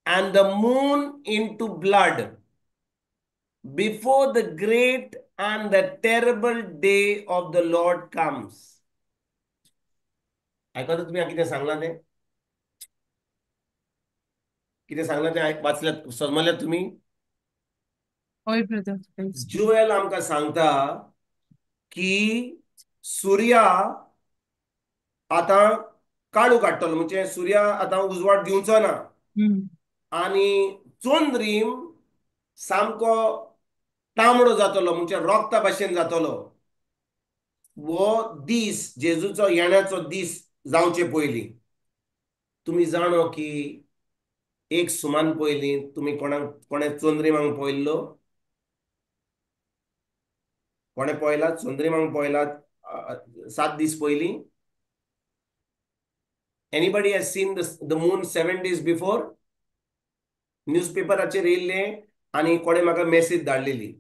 and the moon into blood before the great and the terrible day of the Lord comes. ऐकता तुम्ही कितें सांगलां तें? कितें सांगलां तें वाचल्यात, समजल्यात तुम्ही?
होय ब्रदर.
जोएल आमकां सांगता की सूर्या आतां काळू काडटलो, म्हणजे सूर्या आतां उजवाड दिवचो ना. आणि चोंद्रीम सामको तांबडो जातलो, म्हणजे रोक्ता भाशेन जातलो. वो दीस जेजूचो येण्याचो दीस जावचे पयलीं. तुम्ही जाणो की एक सुमान पयली तुम्ही कोणे चोंद्रीमांक पळयल्लो? कोणे पळयला चोंद्रीमांक पळयला 7 दीस पयलीं? Anybody has seen the moon 7 days before? न्यूजपेपराचेर येयल्ले आनी कोणे म्हाका मेसेज धाडलेली.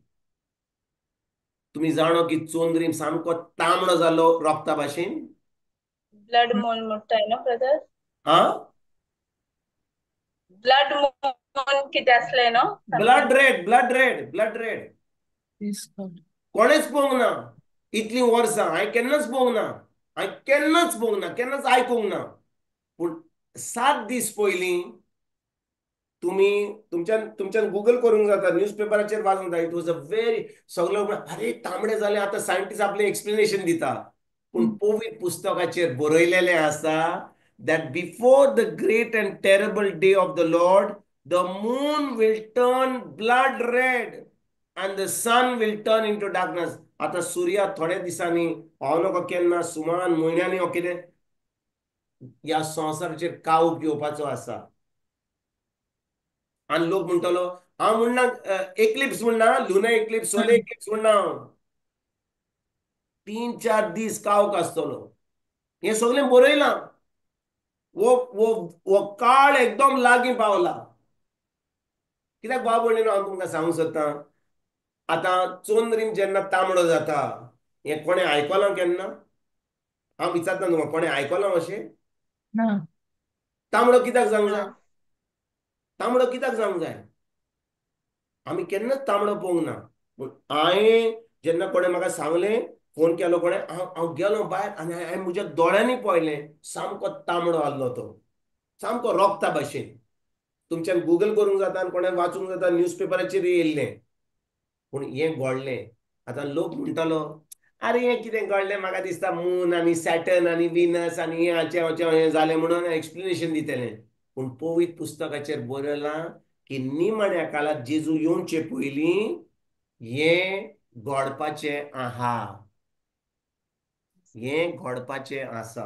तुम्ही जाणो की चोंद्रीम सामको तांबडो जालो रोगता भाशेन.
ब्लड मून म्हणटाय न्हू ब्रदर?
हा,
ब्लड मून कितें असलें न्हू?
Blood red.
Yes, God.
कोणेच पळोवंक ना इतलीं वर्सां. हांवें केन्नाच पळोवंक ना, केन्नाच आयकूंक ना. पूण 7 दीस पयलीं तुम्ही तुमच्यान गुगल करूंक जाता, न्यूजपेपराचेर वाचूंक जाता. इट वॉज अ व्हेरी सगळे अरे तांबडे जाले. आतां सायंटिस्ट आपले एक्सप्लेनेशन दिता. पूण पवित्र पुस्तकाचेर बरयलेलें आसा that before the great and terrible day of the Lord, the moon will turn blood red and the sun will turn into darkness. आता सूर्य थोड्या दिसांनी पावलो केन्ना सुमार म्हयन्यांनी हो कितें ह्या संवसाराचेर काळोख येवपाचो आसा. आणि लोक म्हणटलो हांव म्हणना एक्लिप्स म्हणना, लुना एक्लिप्स, सोलर एक्लिप्स म्हणना. 3-4 दीस काळोख आसतलो. हे सगळें बरयलां. वो काळ एकदम लागीं पावला. कित्याक भाव भयणीनो हांव तुमकां सांगूंक सोदतां, आतां चोंद्रीम जेन्ना तांबडो जाता हें कोणें आयकलां केन्ना? हांव विचारता तुमकां, कोणें आयकलां अशें?
ना.
तांबडो कित्याक जावंक जाय?
ना.
तांबडो कित्याक जावंक जाय? आमी केन्नाच तांबडो पळोवंक ना. पूण हांवें जेन्ना कोणें म्हाका सांगलें, फोन केलो कोणें, हांव गेलो भायर आनी हांवें म्हज्या दोळ्यांनी पळयलें सामको तांबडो आसलो तो, सामको रोगता भाशेन. तुमच्यान गुगल करूंक जाता आनी कोणें वाचूंक जाता, न्यूजपेपराचेर येयल्लें. पूण हें घडलें. आतां लोक म्हणटालो अरे हें कितें घडलें, म्हाका दिसता मून आनी सॅटर्न आनी विनस आनी हें जालें म्हणून एक्सप्लेनेशन दितलें. पूण पवित्र पुस्तकाचेर बरयलां की निमाण्या काळात जेजू येवचे पयलीं हें घडपाचें आहा. हें घडपाचें आसा.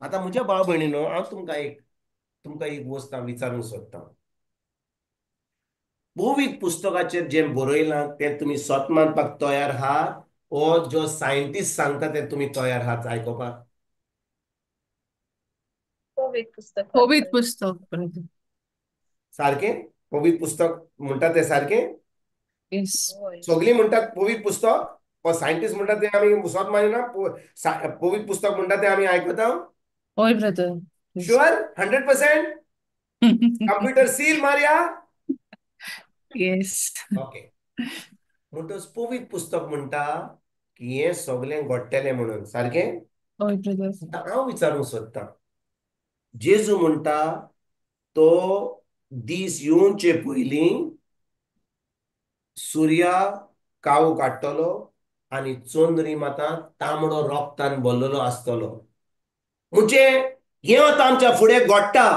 आतां म्हज्या भाव भयणीनो, हांव तुमकां एक वस्त विचारूंक सोदतां. पवित्र पुस्तकाचेर जें बरयलां तें तुमी स्वत मानपाक तयार आहात, ओ जो सायंटिस्ट सांगता तें तुमी तयार आहात आयकोपाक?
पवित्र पुस्तक.
पवित्र पुस्तक, brother.
सारकें? पवित्र पुस्तक म्हणटा तें सारकें?
Yes.
सगळीं म्हणटात पवित्र पुस्तक, वा सायंटिस्ट म्हणटा तें आमी स्वत मानिना? पवित्र पुस्तक म्हणटा तें आमी आयकता?
होय, brother. Yes.
Sure? 100%? Computer seal मारया?
Yes.
ओके. म्हणटच पवित्र पुस्तक म्हणटा की हें सगळें घडटलें म्हणून. सारकें?
होय, brother.
हांव विचारूंक सोदतां, जेजू म्हणटा तो दीस येवचे पयलीं सूर्य काळो काडटलो आनी चोंद्रीम आतां तांबडो रोगतान भरलेलो आसतलो. म्हणजे हें आतां आमच्या फुडें घडटा.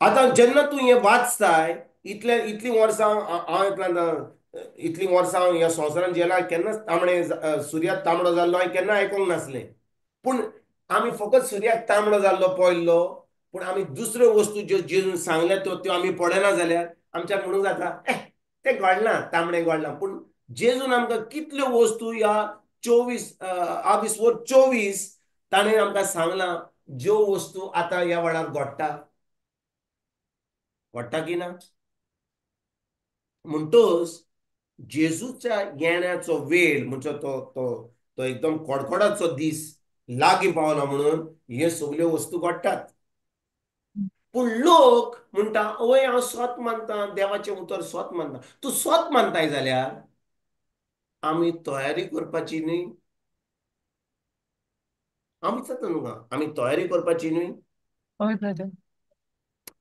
आतां जेन्ना तूं हें वाचताय, इतलीं वर्सां हांव ह्या संवसारांत जेला केन्नाच सुर्याक तांबडो जाल्लो हांवें केन्ना आयकूंक नासलें. पूण आमी फकत सुर्याक तांबडो जाल्लो पळयल्लो. पूण आमी दुसऱ्यो वस्तू ज्यो जेजून सांगल्या त्यो आमी पळयना जाल्यार आमच्याक म्हणूंक जाता तें घडना, तांबडें घडना. पूण जेजून आमकां कितल्यो वस्तू ह्या 24 ताणें आमकां सांगलां, ज्यो वस्तू आतां ह्या वेळार घडटा. घडटा की ना? म्हणटच जेजूच्या येण्याचो वेळ म्हणजे तो एकदम कडकडाचो दीस लागीं पावला म्हणून हे सगळ्यो वस्तू घडटात. पूण लोक म्हणटा ओय हांव स्वत मानता, देवाचें उतर स्वत मानता. तूं स्वत मानताय जाल्यार आमी तयारी करपाची न्ही? हांव विचारता न्हू, आमी तयारी करपाची न्ही?
होय, brother.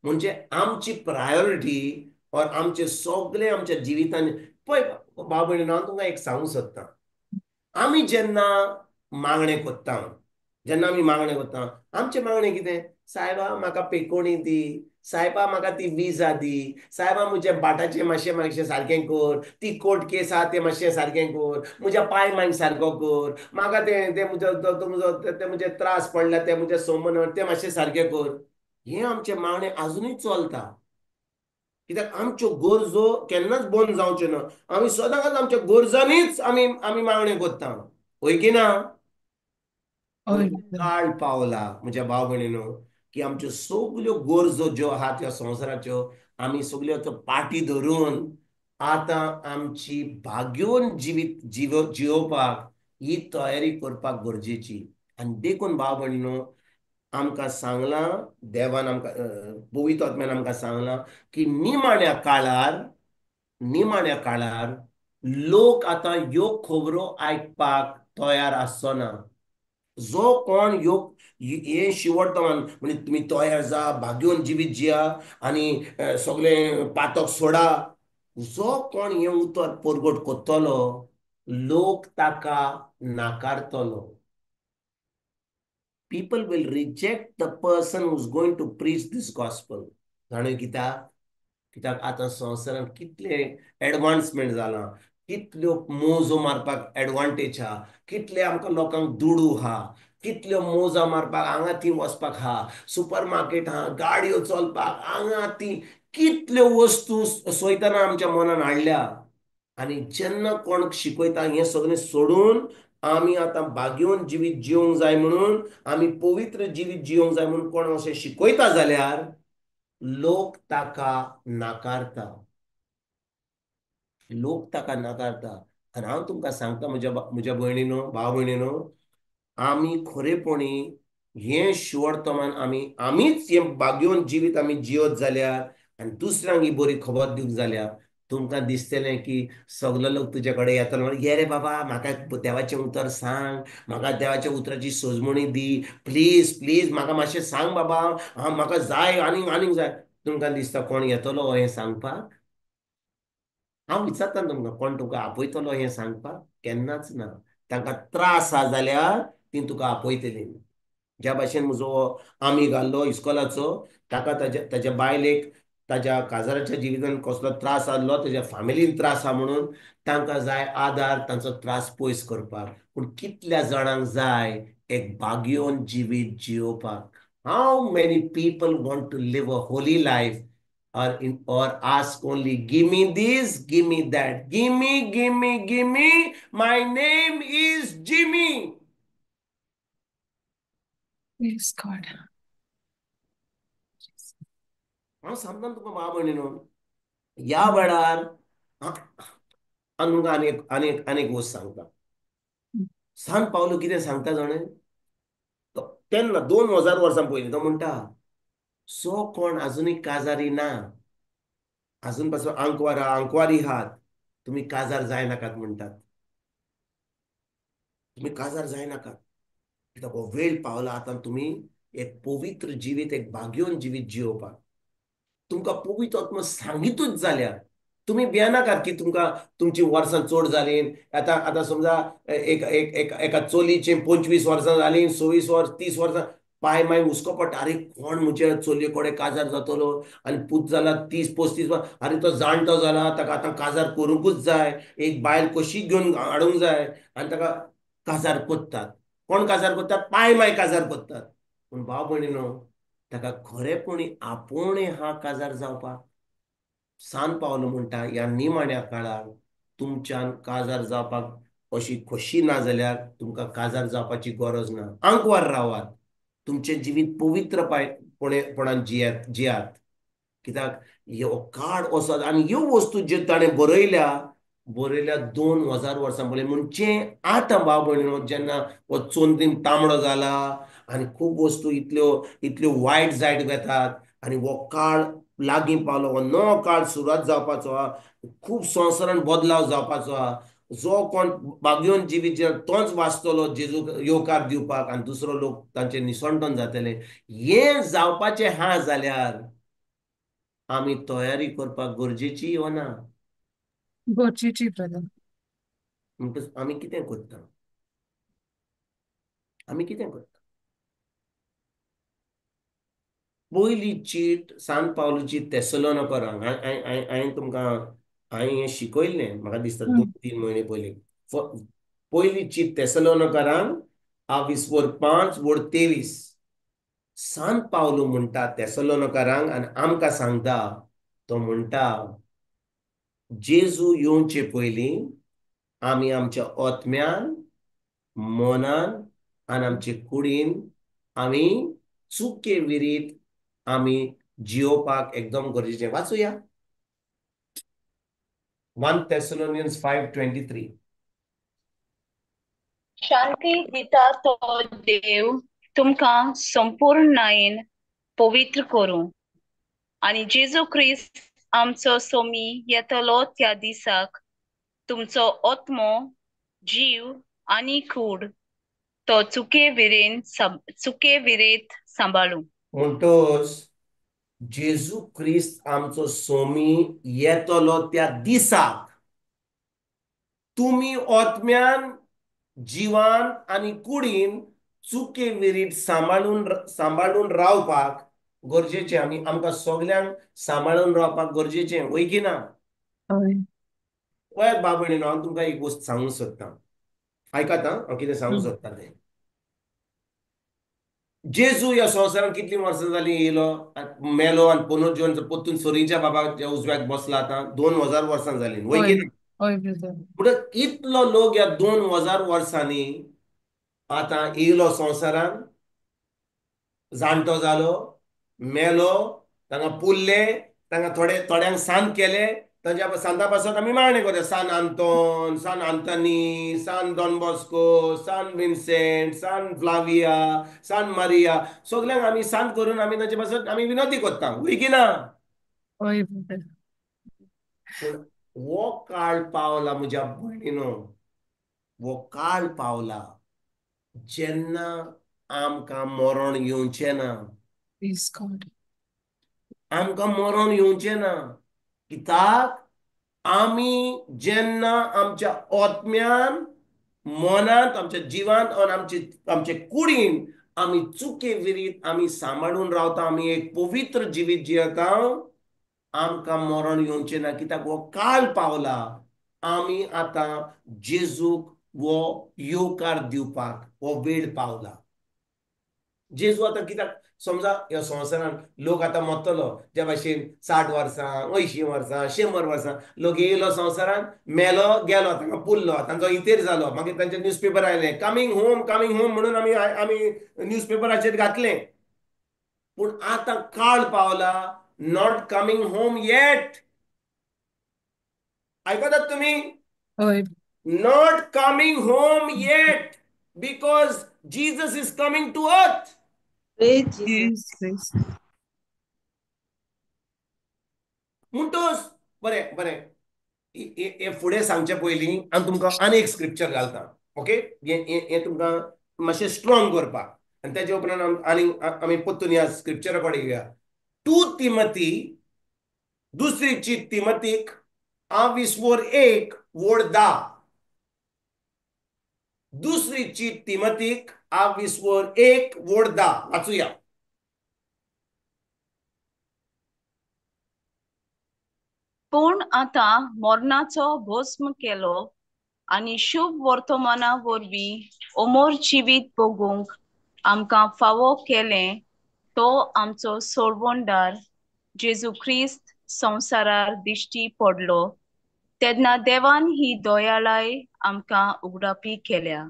म्हणजे आमची प्रायोरिटी और आमचे सगळे आमच्या जिवितान पळय भाव भयणीनो, हांव तुमकां एक सांगूंक सोदतां. आमी जेन्ना मागणें कोत्ता, आमचें मागणें कितें? सायबा म्हाका पेकोणी दी, सायबा म्हाका ती विजा दी, सायबा म्हज्या बाटाचें मातशें सारकें कर, ती कोर्ट केस आहा तें मातशें सारकें कर, म्हज्या पांय मांय सारको कर, म्हाका ते म्हजे त्रास पडला ते म्हजे संबंद ते मातशें सारकें कर. हे आमचे मागणे अजूनही चलता, कित्याक आमच्यो गरजो केन्नाच बंद जावच्यो ना. आमी सदांच आमच्या गरजांनीच आमी आमी मागणे करता, होय की ना? पूण
हय
काळ पावला म्हज्या भाव भयणीनो, की आमच्यो सगल्यो गरजो ज्यो आहात ह्या संवसाराच्यो आमी सगल्यो त्यो पाटी धरून आतां आमची भाग्योन जियोवपाक ही तयारी करपाक गरजेची. आनी देखून भाव भयणीनो, आमकां सांगलां, देवान आमकां पवित्र आत्म्यान आमकां सांगलां की निमाण्या काळार लोक आतां ह्यो खबरो आयकपाक तयार आसचो ना. जो कोण हे शिवर्थमान म्हणजे तुम्ही तयार जा, भाग्योन जिवीत जिया आणि सगळे पातक सोडा, जो कोण हे उतर परगट करतलो लोक ताका नाकारतलो. People will reject the person who's going to preach this gospel. जाणून कित्याक कित्याक आतां संवसारान कितले एडवान्समेंट जाला, कितल्यो मोजो मारपाक एडवांटेज हा, कितले आमकां लोकांक दुडू हा, कितल्यो मोजा मारपाक हांगा थी वचपाक हा, सुपर मार्केट हा, गाडयो चलपाक हांगा ती, कितल्यो वस्तू सैतानान आमच्या मनान हाडल्या. आनी जेन्ना कोण शिकयता हें सगळें सोडून आमी आतां भाग्योन जिवीत जिवंक जाय म्हणून, आमी पवित्र जिवीत जिवंक जाय म्हणून कोण अशें शिकयता जाल्यार लोक ताका नाकारता. लोक ताका नाकारता. आनी हांव तुमकां सांगता म्हज्या भयणीनो, भाव भयणीनो, आमी खरेपणी हें शिवर्तमान आमीच हें भाग्योन जिवीत आमी जियत जाल्यार आनी दुसऱ्यांक ही बरी खबर दिवंक जाल्यार तुमकां दिसतलें की सगलो लोक तुजे कडेन येतलो, ये रे बाबा म्हाका देवाचें उतर सांग, म्हाका देवाच्या उतराची सोजमणी दी, प्लीज प्लीज म्हाका मातशें सांग बाबा, म्हाका जाय, आनीक जाय. तुमकां दिसता कोण येतलो हें सांगपाक? हांव विचारता तुमकां, कोण तुका आपयतलो हें सांगपाक? केन्नाच ना. तांकां त्रास आसा जाल्यार ती तुका आपयतली. ज्या भाशेन म्हजो आमी घाल्लो इस्कॉलाचो, ताका ताच्या बायलेक ताच्या काजाराच्या जिवितान कसलो त्रास आसलो, ताच्या फॅमिलीन त्रास आहा म्हणून तांकां जाय आदार, तांचो त्रास पयस करपाक. पूण कितल्या जाणांक जाय एक भाग्योन जिवीत जियोवपाक? How many people want to live a holy life or ask only, give me this, give me that, give me, give me, give me, my name is Jimmy.
Praise God.
हांव सांगता तुका भाव भयणीनो, ह्या वेळार हांव तुमकां आनीक गोश्ट सांगता. सांत पावलो कितें सांगता जाणा, तेन्ना 2000 वर्सां पयलीं तो म्हणटा, जो कोण आजुनूय काजारी ना, अजून पासून आंकवारी आहात, तुम्ही काजार जाय नाकात म्हणटात. तुम्ही काजार जाय नाकात, कित्याक हो वेळ पावला आतां तुम्ही एक पवित्र जिवीत, एक भाग्योन जिवीत जियोवपाक. तुमकां पवित्र आत्मा सांगितूच जाल्यार तुम्ही भियेनाकात की तुमकां तुमची वर्सां चड जाली. आतां समजा एका चलयेची 25 वर्सां जाली, 26 वर्स, 30 वर्सां, पांय माय हुस्को पडटा, अरे कोण म्हज्या चलये कडेन काजार जातलो, आनी पूत जाला 30-35 वर्स, अरे तो जाणटो जाला, ताका आतां काजार करूंकूच जाय, एक बायल कशी घेवन हाडूंक जाय, आनी ताका काजार कोत्तात. कोण काजार कोत्तात? पांय माय काजार कोत्तात. पूण भाव भयणीनो, ताका खरेपणी आपुणूय हा काजार जावपाक? सांत पावलो म्हणटा, ह्या निमाण्या काळार तुमच्यान काजार जावपाक अशी खोशी ना जाल्यार तुमकां काजार जावपाची गरज ना. आंकवार रावात, तुमचें जिवीत पवित्रपणान जियात. कित्याक ह्यो काळ असो, आनी ह्यो वस्तू ज्यो ताणें बरयल्या 2000 वर्सां पयलीं. म्हणजे आतां भाव भयणीनो, जेन्ना हो चोंदीन तांबडो जाला आनी खूब वस्तू इतल्यो वायट जायत वेतात, आनी हो काळ लागीं पावलो, हो नवो काळ सुरवात जावपाचो हा, खूब संवसारान बदलाव जावपाचो हा. जो कोण भाग्योन जिवीत तोच वाचतलो जेजूक येवकार दिवपाक, आनी दुसरो लोक तांचे निसंतन जातले. हें जावपाचें हा जाल्यार आमी तयारी करपाक गरजेची हो ना?
गरजेची ब्रदर.
म्हणटच आमी कितें करता? पयली चीट सांत पावलोची तेसलोनिकरांक, हांवें तुमकां हें शिकयल्लें, म्हाका दिसता 2-3 म्हयने पयलीं. पयली चीट तेसलोनिकरांक 5:23. सांत पावलो म्हणटा तेसलोनिकांक आनी आमकां सांगता, तो म्हणटा जेजू येवचे पयलीं आमी आमच्या ओतम्यान, मनान आनी आमचे कुडीन आमी चुके विरीत आमी जियोवपाक एकदम गरजेचें. वाचुया 1 Thessalonians 5:23.
शांती दिता तो देव तुमकां संपूर्णपणान पवित्र करूं आणि जेजू ख्रिस्त आमचो सोमी येतलो त्या दिसाक तुमचो आत्मो, जीव आणि कूड तो चुके विरेत सांबाळूं.
म्हणटोच जेजू ख्रिस्त आमचो सोमी येतलो त्या दिसाक तुमी ओतम्यान, जिवान आनी कुडीन चुके विरीत सांबाळून रावपाक गरजेचें. आमी आमकां सगल्यांक सांबाळून रावपाक गरजेचें, वय की ना?
हय.
पळयात भाव भयणीनो, हांव तुमकां एक गोश्ट सांगूंक सोदतां. आयकात हां, हांव कितें सांगूंक सोदतां तें. जेजू ह्या संवसारांत कितलीं वर्सां जालीं येयलो, मेलो आनी पुनर्जीवन परतून सोरीच्या बाबाच्या उजव्याक बसला. आतां 2000 वर्सां जालीं, वय की
हय.
ना?
हय ब्रदर.
म्हणटच इतलो लोक ह्या 2000 वर्सांनी आतां येयलो संवसारांत, जाणटो जालो, मेलो, तांकां पुरले, तांकां थोड्यांक सांत केले, तांच्या सांता पासत आमी मारणे करता. सान आंतोन, सान आंतनी, सान डॉन बॉस्को, सान विन्सेंट, सान फ्लाविया, सान मारिया, सगल्यांक आमी सांत करून आमी तांचे पासत आमी विनवती करता, वय की ना?
हय ब्रदर.
पूण हो काळ पावला म्हज्या भयणीनो, हो काळ पावला जेन्ना आमकां मरण येवचें ना.
Please God.
आमकां मरण येवचें ना. कित्याक आमी जेन्ना आमच्या ओतम्यान, मनांत, आमच्या जिवांत आनी आमचे कुडीन आमी चुके विरीत आमी सांबाळून रावता, आमी एक पवित्र जिवीत जियेता, आमकां मरण येवचें ना. कित्याक हो काळ पावला. आमी आतां जेजूक हो येवकार दिवपाक हो वेळ पावला. जेजू आतां कित्याक समजा ह्या संवसारांत लोक आतां मरतलो ज्या भाशेन 60 वर्सां, 80 वर्सां, 100 वर्सां लोक येयलो संवसारांत, मेलो, गेलो, तांकां पुरलो, तांचो इतेर जालो, मागीर तांचे न्यूजपेपर आयले, कमींग होम म्हणून आमी न्यूजपेपराचेर घातलें. पूण आतां काळ पावला, नॉट कमींग होम येट. आयकतात तुमी?
हय.
Not coming home yet, because Jesus is coming to earth.
Praise Jesus.
Please please.
म्हणटोच बरें बरें, हे फुडें सांगचे पयलीं हांव तुमकां आनी एक स्क्रिप्चर घालतां. ओके, हे तुमकां मातशें स्ट्रॉंग करपाक, आनी तेजे उपरांत आमी परतून ह्या स्क्रिप्चरा कडेन येवया. 2 तिमोथी, दुसरी चीट तिमोथीक 1:1 वोड 10. दुसरी चीट तिमोथीक 1:1 वोड 10 वाचुया.
पूण आतां मरणाचो भस्म केलो आणि शुभ वर्तमाना वरवीं अमर जिवीत भोगूंक आमकां फावो केलें तो आमचो सोडवणदार जेजू ख्रिस्त संवसारार दिश्टी पडलो तेन्ना देवान ही दयाळाय आमकां उगडापी केल्या.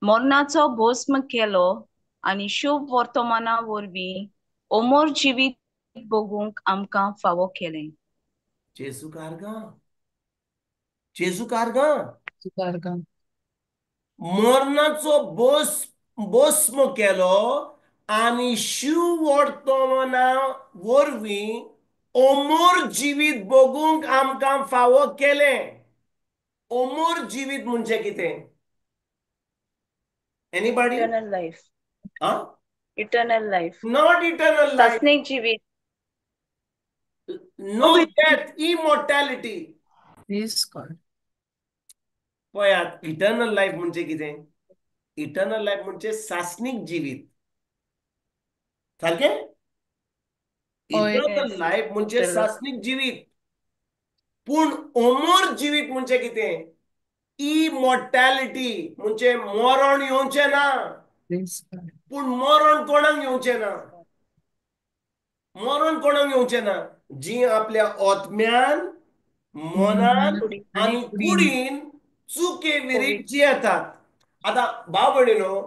मरणाचो भस्म केलो आणि शुभ वर्तमाना वरवीं अमर जिवीत भोगूंक आमकां फावो केलें.
जेजू कारगा, जेजू कारगा.
सुकारगा.
मरणाचो भस्म केलो आनी शिव वर्तमाना वरवीं अमर जिवीत भोगूंक आमकां फावो केलें. अमर जिवीत म्हणजे कितें? एनीबॉडी?
Eternal life.
हा?
Eternal life.
Not eternal life.
सासनिक जीवित.
No death, immortality.
Please God.
पळयात, इटर्नल लाईफ म्हणजे कितें? इटर्नल लाईफ म्हणजे सासनिक जिवीत. सारकें?
हय.
इटर्नल लाईफ म्हणजे सासनिक जिवीत. पूण अमर जिवीत म्हणजे कितें? इमॉर्टॅलिटी म्हणजे मरण येवचें ना.
Please God.
पूण मरण कोणाक येवचें ना. मरण कोणाक येवचें ना. जी आपल्या आत्म्यान, मनान
आणि
आनी
कुडीन.
कुडीन चुके विरीत
पवित्र.
जियेतात. आतां भाव भयणीनो,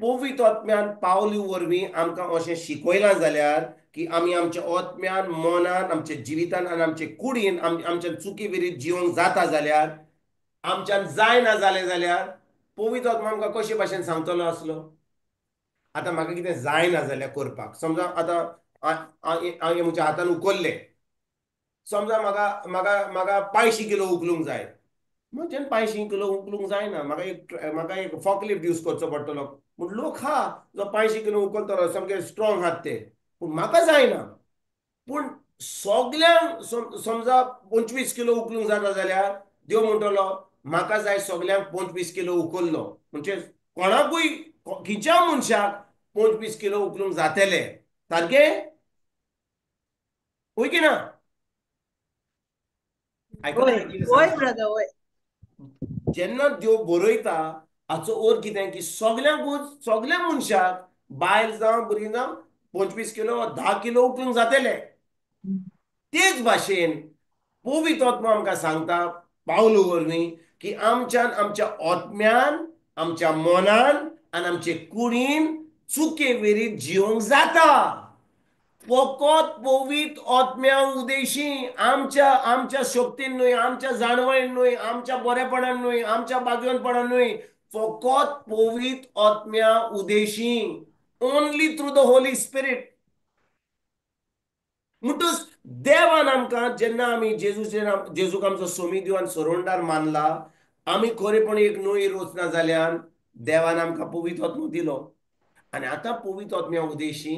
पवित्र आत्म्यान पावली वरवीं आमकां अशें शिकयलां जाल्यार की आमी आमच्या आत्म्यान, मनान, आमच्या जिवितान आनी आमच्या कुडीन आमच्या चुकी विरीत जिवंक जाता जाल्यार, आमच्यान जायना जालें जाल्यार पवित्र आत्मा आमकां कशे भाशेन सांगतलो आसलो. आतां म्हाका कितें जायना जाल्यार करपाक, समजा आतां हांवें म्हज्या हातान उखल्लें, समजा म्हाका म्हाका म्हाका 500 किलो उखलूंक जाय. म्हज्यान 500 किलो उखलूंक जायना. म्हाका एक फॉकलिफ्ट यूज करचो पडटलो. पूण लोक हा जो 500 किलो उखलतलो, सामके स्ट्रॉंग आहात ते, पूण म्हाका जायना. पूण सगळ्यांक समजा 25 किलो उखलूंक जाता जाल्यार देव म्हणटलो म्हाका जाय सगळ्यांक 25 किलो उखल्लो. म्हणजे कोणाकूय खंयच्या मनशाक 25 किलो उखलूंक जातले. सारकें? वय की ना? आयकलां
Oi,
कितें
oi,
सांगता?
brother, oi.
जेन्ना देव बरयता हाचो अर्थ कितें की सगळ्यांकूच, सगळ्या मनशाक, बायल जावं भुरगीं जावं 25 किलो 10 किलो उखलूंक जातले. तेच भाशेन पवित्र आत्मा आमकां सांगता पावलो वरवीं की आमच्यान आमच्या आत्म्यान, आमच्या मनान आनी आमचे कुडीन चुके विरीत जिवंक जाता. फकत पवित्र आत्म्या उदेशी, आमच्या शक्तीन न्हय, आमच्या जाणवायेन न्हय, आमच्या बरेपणान न्हय, आमच्या बागवेनपणान न्हय, फकत पवित्र आत्म्या उदेशी. Only through the holy spirit. म्हणटच देवान आमकां जेन्ना आमी जेजूक आमचो सोमी दिवन सरोंडार मानला, आमी खरेपण एक नवी रचना जाल्यान देवान आमकां पवित्र आत्मो दिलो. आनी आतां पवित्र आत्म्या उदेशी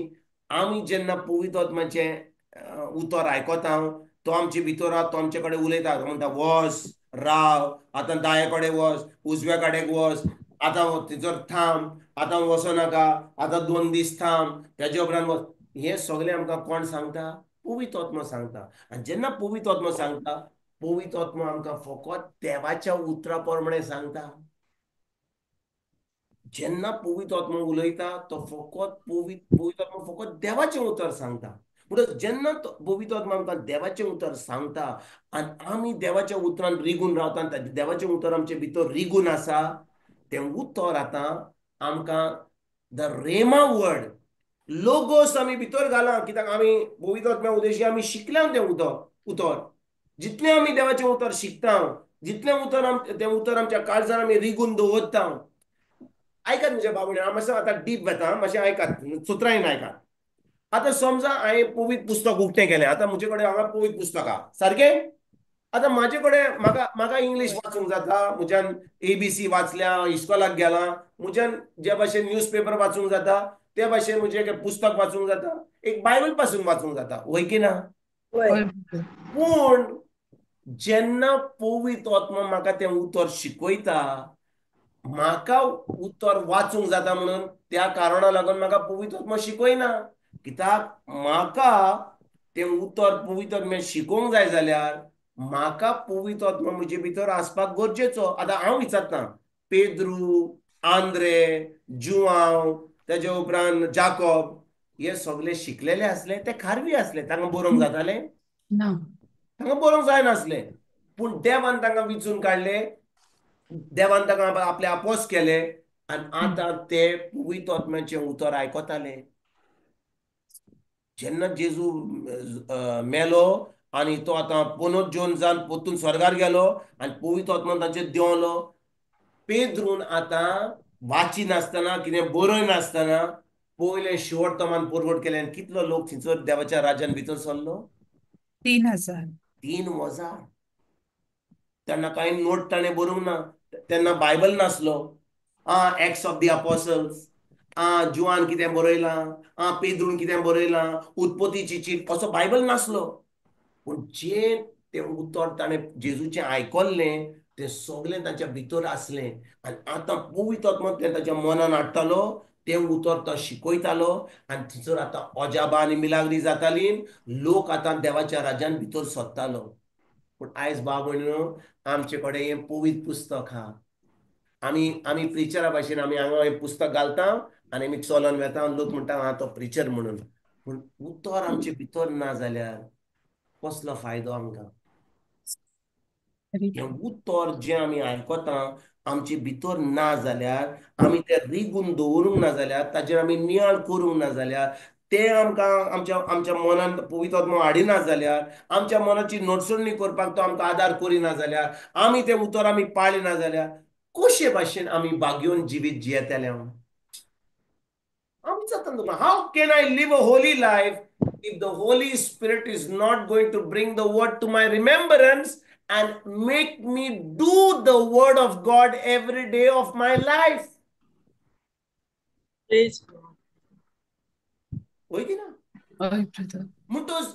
आमी जेन्ना पवित्र आत्म्याचें उतर आयकता, तो आमचे भितर आहा, तो आमचे कडेन उलयता, तो म्हणटा वच, राव, आतां दाये कडेन वच, उजव्या कडेक वच, आतां थंयसर थांब, आतां वचनाका, आतां 2 दीस थांब, तेज्या उपरांत वच. हें सगळें आमकां कोण सांगता? पवित्र आत्मा सांगता. आनी जेन्ना पवित्र आत्मा सांगता, पवित्र आत्मा आमकां फकत देवाच्या उतरा प्रमाणे सांगता. जेन्ना पवित्र आत्मा उलयता तो फकत पवित्र आत्मा फकत देवाचें उतर सांगता. म्हणटच जेन्ना पवित्र आत्मा आमकां देवाचें उतर सांगता आनी आमी देवाच्या उतरान रिगून रावता आनी देवाचें उतर आमचे भितर रिगून आसा, तें उतर आतां आमकां द रेमा वर्ड, लोगोस आमी भितर घाला. कित्याक आमी पवित्र आत्म्या उदेशी आमी शिकल्या तें उतर. जितलें आमी देवाचें उतर शिकता, जितलें तें उतर आमच्या काळजान आमी रिगून दवरता. ऐकात म्हज्या बाबडे, हांव मातसो आतां डीप वता, मातशें आयकात, सुत्रायन आयकात. आतां समजा हांवें पवित्र पुस्तक उक्तें केलें, आतां म्हजे कडेन हांगा पवित्र पुस्तक आहा, सारकें? आतां म्हाजे कडेन म्हाका इंग्लीश वाचूंक जाता, म्हज्यान ABC वाचल्या, इस्कॉलाक गेलां, म्हज्यान जे भाशेन न्यूजपेपर वाचूंक जाता, ते भाशेन म्हजें पुस्तक वाचूंक जाता, एक बायबल पासून वाचूंक जाता. वय की ना?
Oi.
पूण जेन्ना पवित्र आत्मा म्हाका तें उतर शिकयता, म्हाका उतर वाचूंक जाता म्हणून त्या कारणा लागून म्हाका पवित्र आत्मा शिकयना. कित्याक म्हाका तें उतर पवित्र आत्म्यान शिकोवंक जाय जाल्यार म्हाका पवित्र आत्मा म्हजे भितर आसपाक गरजेचो. आतां हांव विचारता, पेद्रू, आंद्रे, जुआंव, तेज्या उपरांत जाकोब, हे सगळे शिकलेले आसले, ते खारवी आसले, तांकां बरोवंक जातालें?
ना.
तांकां बरोवंक जायनासलें. पूण देवान तांकां विचून काडले, देवान तांकां आपले आपोस केले आनी आतां ते पवित्र आत्म्याचें उतर आयकताले. जेन्ना जेजू मेलो आनी तो आतां पुनरुज्जीवन जावन परतून स्वर्गार गेलो आनी पवित्र आत्मान तांचेर देंवलो, पेद्रून आतां वाची नासतना, कितें बरय नासतना पयलें शेवट तोमान परवट केलें आनी कितलो लोक थंयसर देवाच्या राज्यान भितर सरलो?
3000.
3,000. तेन्ना कांय नोट ताणें बरोवंक ना, तेन्ना बायबल नासलो. एक्ट्स ऑफ द अपॉसल्स, जुआन कितें बरयलां, पेद्रून कितें बरयलां, उत्पत्तीची चीट, असो बायबल नासलो. पूण जें तें उतर ताणें जेजूचें आयकल्लें तें सगळें ताच्या भितर आसलें आनी आतां पवित्र आत्मा तें ताच्या मनान हाडटालो, तें उतर तो शिकयतालो आनी थंयसर आतां अजापां आनी मिलाग्री जातालीं, लोक आतां देवाच्या राज्यान भितर सरतालो. पूण आयज भाव भयणीनो, आमचे कडेन हें पवित्र पुस्तक आहा. आमी प्रिचरा भाशेन आमी हांगा हें पुस्तक घालता आनी आमी चलोन वेता आनी लोक म्हणटा हा तो प्रिचर म्हणून. पूण उतर आमचे भितर ना जाल्यार कसलो फायदो आमकां? हें उतर जें आमी आयकता आमचे भितर ना जाल्यार, आमी तें रिगून दवरूंक ना जाल्यार, ताजेर आमी नियाळ करूंक ना जाल्यार, तें आमकां आमच्या आमच्या मनान पवित्र आत्मो हाडिना जाल्यार, आमच्या मनाची नडसणणी करपाक तो आमकां आदार करिना जाल्यार, आमी तें उतर आमी पाळिना जाल्यार कशे भाशेन आमी बागयोन जिवीत जियेतले? How can I live a holy life if the Holy Spirit is not going to bring the word to my remembrance and make me do the word of God every day of my life?
Praise God.
होय की ना?
हय brother.
म्हणटच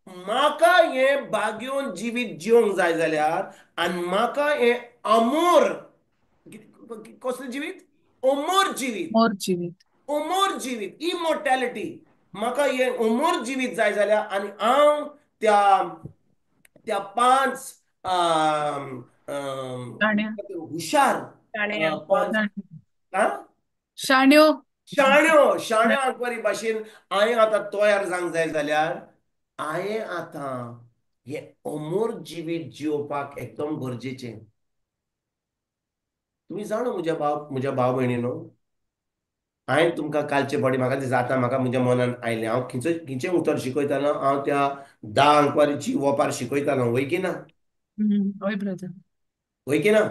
म्हाका हे बागयोन जिवीत जिवंक जाय जाल्यार आनी म्हाका हे अमोर कसलें जिवीत? अमोर जिवीत,
मोर जिवीत.
अमोर जिवीत, इमोर्टॅलिटी, म्हाका हे अमोर जिवीत जाय जाल्यार आनी हांव त्या त्या 5
शाण्या.
हुशार
शाण्या.
5
शाण्यो.
शाण्यो आंकवारी भाशेन हांवें आतां तयार जावंक जाय जाल्यार हांवें आतां हे अमोर जिवीत जिवपाक एकदम गरजेचें. तुम्ही जाणो म्हज्या भाव भयणीनो, हांवें तुमकां कालचे बॉडी म्हाका दिसता आतां म्हाका म्हज्या मनान आयलें. हांव खंयचें उतर शिकयतालो, हांव त्या 10 अंकवारीची वोपार शिकयतालो, वय की ना?
हय ब्रदर.
वय की ना?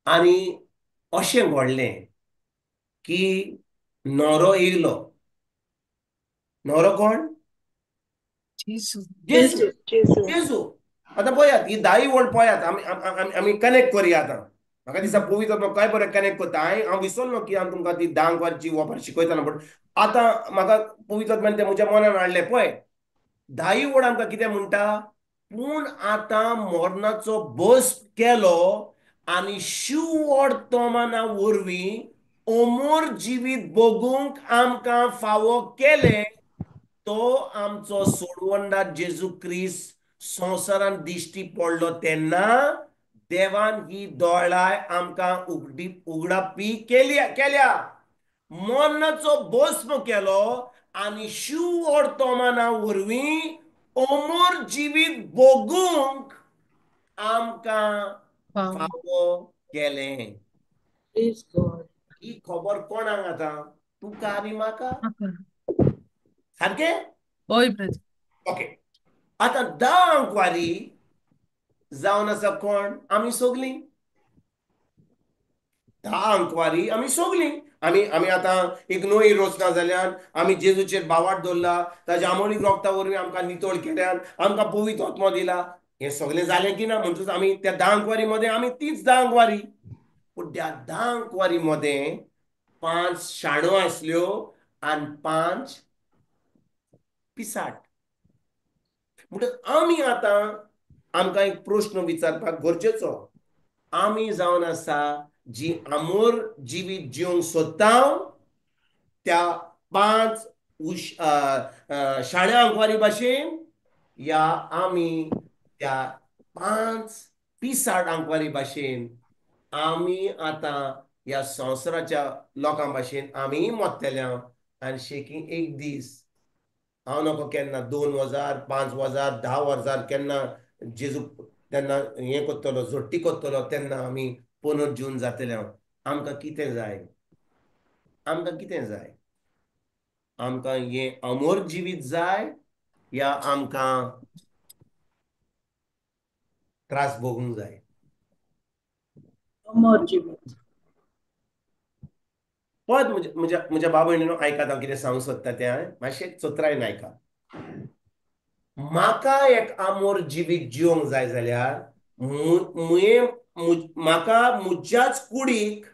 आनी अशें घडलें की न्हवरो येयलो. न्हवरो कोण?
जेजू.
जेजू.
जेजू.
जेजू. आतां पळयात ही 10 वर्ड पळयात, आमी कनेक्ट करुया आतां. म्हाका दिसता पवित्र आत्मो काय बरें कनेक्ट करता. हांव विसरलो की हांव तुमकां ती 10 अंकवारीची वोपार शिकयतालो, बट आतां म्हाका पवित्र आत्म्यान तें म्हज्या मनान हाडलें. पळय 10 वर्ड आमकां कितें म्हणटा? पूण आतां मरणाचो बस केलो आनी शिवड तोमाना वरवीं अमोर जिवीत भोगूंक आमकां फावो केलें. तो आमचो सोडवंडा जेजू क्रिस्त संवसारान दिश्टी पडलो तेन्ना देवान ही दोळाय आमकां उगडापी केल्या. मरणाचो भस्म केलो आनी शिवड तोमाना वरवीं अमोर जिवीत भोगूंक आमकां फावो केलें.
Praise God.
ही खबर कोणाक आतां? तुका आनी म्हाका. सारकें?
हय ब्रदर.
ओके. आतां 10 अंकवारी जावन आसा कोण? आमी सगलीं. 10 अंकवारी आमी सगलीं. आमी आतां एक नोई रोचना जाल्यान आमी जेजूचेर बावाट दवरला, ताच्या अमोलीक रोगता वरवीं आमकां नितळ केल्यान आमकां पवित्र आत्मो दिला. हें सगळें जालें की ना? म्हणटच आमी त्या 10 अंकवारी मदें आमी तीच 10 अंकवारी. पूण त्या 10 अंकवारी मदें 5 शाण्यो आसल्यो आनी 5 पिसाट. म्हणटच आमी आतां आमकां एक प्रश्न विचारपाक गरजेचो. आमी जावन आसा जी अमोर जिवीत जिवंक सोदता त्या 5 शाण्या अंकवारी भाशेन, या आमी त्या 5 पिसाट अंकवारी भाशेन आमी आतां ह्या संवसाराच्या लोकां भाशेन आमी मोत्तेले आहात. आनी शेकी एक दीस हांव नको केन्ना 2,000, 5,000, 10,000 केन्ना जेजू तेन्ना हें करतलो, जोडटी करतलो तेन्ना आमी पुनर्जीवन जातले हांव. आमकां कितें जाय? आमकां कितें जाय? आमकां हें अमोर जिवीत जाय या आमकां त्रास भोगूंक जाय?
Amor Jivit.
पळय म्हज्या भाव भयणीनो, आयकात हांव कितें सांगूंक सोदता तें मातशें चोत्रायन आयका. म्हाका एक अमोर जिवीत जिवंक जाय जाल्यार म्हाका म्हज्याच कुडीक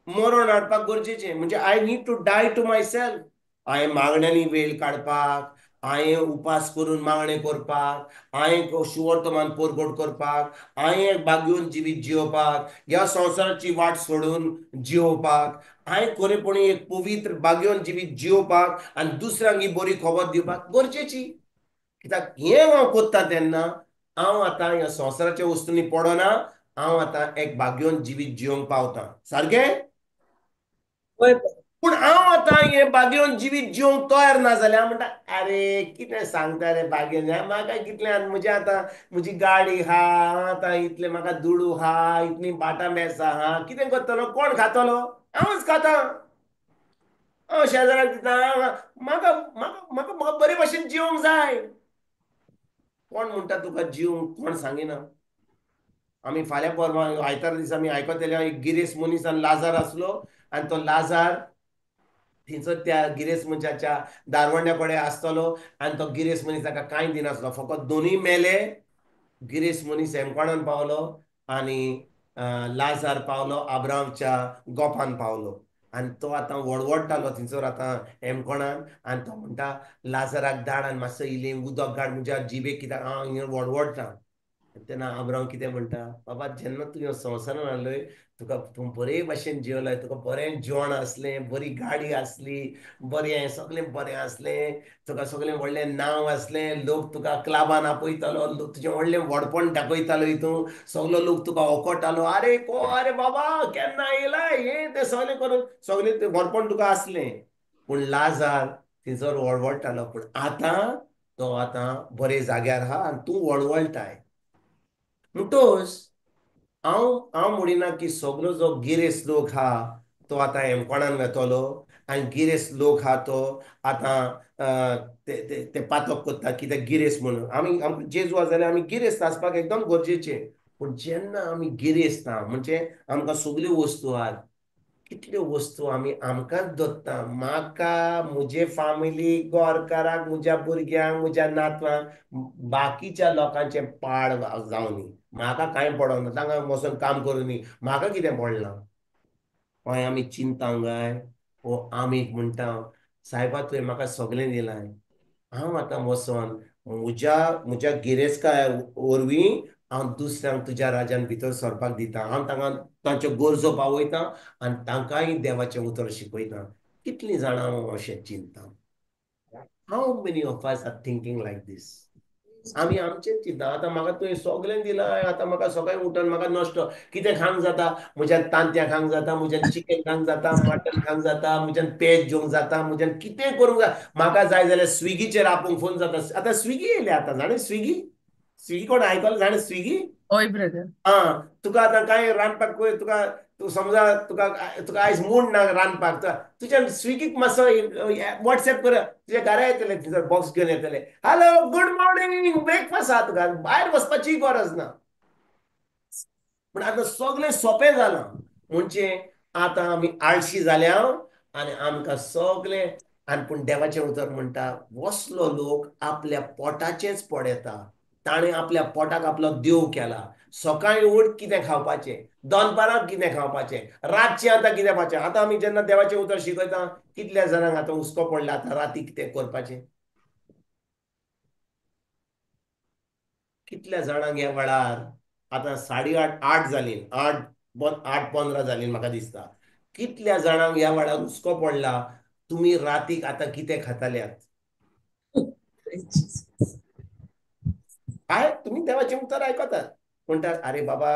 मरण हाडपाक गरजेचें. म्हणजे I need to die to myself. हांवें मागण्यांनी वेळ काडपाक, हांवें उपास करून मागणें करपाक, हांवें शिवर्तमान परगट करपाक, हांवें बागयोन जिवीत जिवपाक, ह्या संवसाराची वाट सोडून जिवपाक, हांवें खरेपणी एक पवित्र बागयोन जिवीत जिवपाक आनी दुसऱ्यांक ही बरी खबर दिवपाक गरजेची. कित्याक हें हांव कोत्ता तेन्ना हांव आतां ह्या संवसाराच्या वस्तूंनी पडना, हांव आतां एक बागयोन जिवीत जिवंक पावता. सारकें?
Hoy, brother.
पूण हांव आतां हे बागेवन जिवीत जिवंक तयार ना जाल्यार हांव म्हणटा अरे कितें सांगता रे बागेन म्हाका कितलें म्हजे आतां म्हजी गाडी आहा आतां इतले म्हाका दुडू आहा इतली बाटा मेस आहा कितें करतलो कोण खातलो हांवूच खाता हांव शेजाऱ्याक दिता म्हाका म्हाका म्हाका म्हाका बरे भशेन जिवंक जाय कोण म्हणटा तुका जिवंक कोण सांगिना आमी फाल्यां परवां आयतार दिसा आमी आयकत येयल्या एक गिरेस्त मनीस आनी लाजार आसलो आनी तो लाजार थंयसर त्या गिरेस्त मनशाच्या दारवंड्या कडेन आसतलो आनी तो गिरेस्त मनीस ताका कांय दिनासलो फकत दोनूय मेले गिरेस्त मनीस हेमकोणान पावलो आनी लाजार पावलो आब्रामच्या गोपान पावलो आनी तो आतां वडवडटालो थंयसर आतां हेमकोणान आनी तो म्हणटा लाजराक धाड आनी मातसो इल्लें उदक घाल म्हज्या जिबेक कित्याक हांव हिंगा वडवडटां तेन्ना आब्राम कितें म्हणटा बाबा जेन्ना तूं ह्यो संवसारान हाडलोय तुका तूं बरे भशेन जेवलाय तुका बरें जेवण आसलें बरी गाडी आसली बरें सगळें बरें आसलें तुका सगळें व्हडलें नांव आसलें लोक तुका क्लाबान आपयतालो तुजें व्हडलें व्हडपण दाखयतालो हितून सगलो लोक तुका ओकोडटालो आरे अरे बाबा केन्ना येयलाय हें तें सगळें करून सगळें तें व्हडपण तुका आसलें पूण लाजार थंयसर वळवळटालो पूण आतां तो आतां बरे जाग्यार आहा आनी तूं वळवळटाय म्हणटोच हांव म्हणिना की सगळो जो गिरेस्त लोक हा तो आतां हेमकोणान वेतलो आनी गिरेस्त लोक हा तो आतां ते पातक करता कित्याक गिरेस्त म्हणून आमी जेजू आसा जाल्यार आमी गिरेस्त आसपाक एकदम गरजेचें पूण जेन्ना आमी गिरेस्त ना म्हणजे आमकां सगल्यो वस्तू आहात कितल्यो वस्तू आमी आमकांच दत्ता म्हाका म्हजे फॅमिलीक गोरकाराक म्हज्या भुरग्यांक म्हज्या नातवांक बाकीच्या लोकांचे पाड जावं न्ही म्हाका कांय पडना तांकां वचोन काम करूं न्ही म्हाका कितें पडलां हय आमी चिंतांक जाय वो आमी म्हणटा सायबा तुवें म्हाका सगळें दिलां हांव आतां वचोन म्हज्या गिरेस्तकाय वरवीं हांव दुसऱ्यांक तुज्या राज्यान भितर सरपाक दिता हांव तांकां तांच्यो गरजो पावयतां आनी तांकांय देवाचें उतर शिकयता कितलीं जाणां हांव अशें चिंतता how many of us are thinking like this आमी आमचें चिंता आतां म्हाका तुवें सगळें दिलां आतां म्हाका सकाळीं उठोन म्हाका नश्ट कितें खावंक जाता म्हज्यान तांत्यां खावंक जाता म्हज्यान चिकन खावंक जाता मटन खावंक जाता म्हज्यान पेज जेवंक जाता म्हज्यान कितें करूंक जाय म्हाका जाय जाल्यार स्विगीचेर आपोवंक फोन जाता आतां स्विगी येयल्या आतां जाणा स्विगी स्विगी कोण आयकलां जाणा स्विगी
होय ब्रदर
तुका आतां कांय रांदपाक पळय तुका तूं समजा तुका तुका आयज मूड ना रांदपाक तुज्यान स्विगीक मातसो वॉट्सॅप कर तुज्या घरा येतले थंयसर बॉक्स घेवन येतले हॅलो गूड मॉर्निंग ब्रेकफास्ट आहा तुका भायर वचपाची गरज ना पूण आतां सगळें सोंपें जालां म्हणजे आतां आमी आळशी जाल्या आनी आमकां सगळें आनी पूण देवाचें उतर म्हणटा वसलो लोक आपल्या पोटाचेंच पडयता ताणें आपल्या पोटाक आपलो देव केला सकाळीं उठ कितें खावपाचें दनपाराक कितें खावपाचें रातचें आतां कितें खावपाचें आतां आमी जेन्ना देवाचें उतर शिकयता कितल्या जाणांक आतां हुस्को पडला आतां राती कितें करपाचें कितल्या जाणांक ह्या वेळार आतां 8:30 जालीं 8:15 जालीं म्हाका दिसता कितल्या जाणांक ह्या वेळार हुस्को पडला तुमी रातीक आतां कितें खाताल्यात काय तुमी देवाचें उतर आयकतात म्हणटात आरे बाबा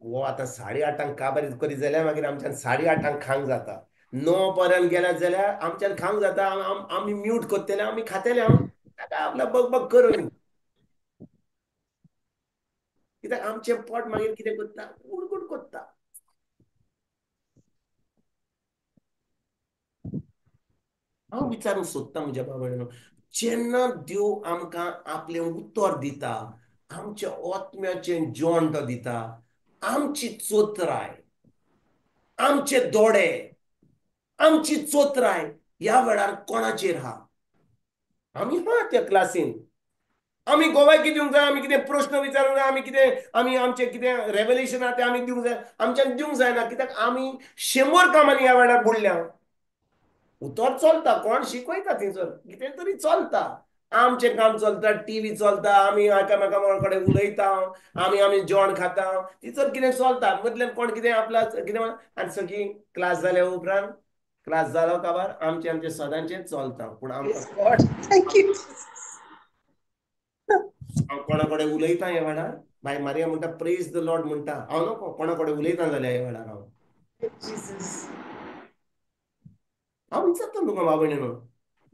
वो आतां 8:30 का बरें करीत जाल्यार मागीर आमच्यान 8:30 खावंक जाता 9 पर्यंत गेल्यात जाल्यार आमच्यान खावंक जाता आमी म्यूट करतले आमी खातले ताका आपल्या बग करून कित्याक आमचें पोट मागीर कितें करता गुडगुड करता हांव विचारूंक सोदता म्हज्या बाबा जेन्ना देव आमकां आपलें उतर दिता आमच्या ओतम्याचें जेवण तो दिता आमची चोत्राय आमचे दोळे आमची चोत्राय ह्या वेळार कोणाचेर आहा आमी हा त्या क्लासीन आमी गोवायकी दिवंक जाय आमी कितें प्रश्न विचारूंक जाय आमी कितें आमी आमचें कितें रेवलेशन आहा तें आमी दिवंक जाय आमच्यान दिवंक जायना कित्याक आमी 100 कामांनी ह्या वेळार बुडल्या उतर चलता कोण शिकयता थंयसर कितें तरी चलता आमचें काम चलता टीव्ही चलता आमी एकामेका कडेन उलयता आमी जेवण खाता थंयसर कितें चलता मदल्यान कोण कितें आपल्या कितें आनी सगळी क्लास जाल्या उपरांत क्लास जालो काबार आमचें सदांचें चलता पूण आमकां
Thank you.
हांव कोणा कडेन उलयता ह्या वेळार बाय मारिया म्हणटा प्रेज द लॉर्ड म्हणटा हांव नको कोणा कडेन उलयता जाल्यार ह्या वेळार हांव
Jesus.
हांव विचारता तुका बाबणेनो,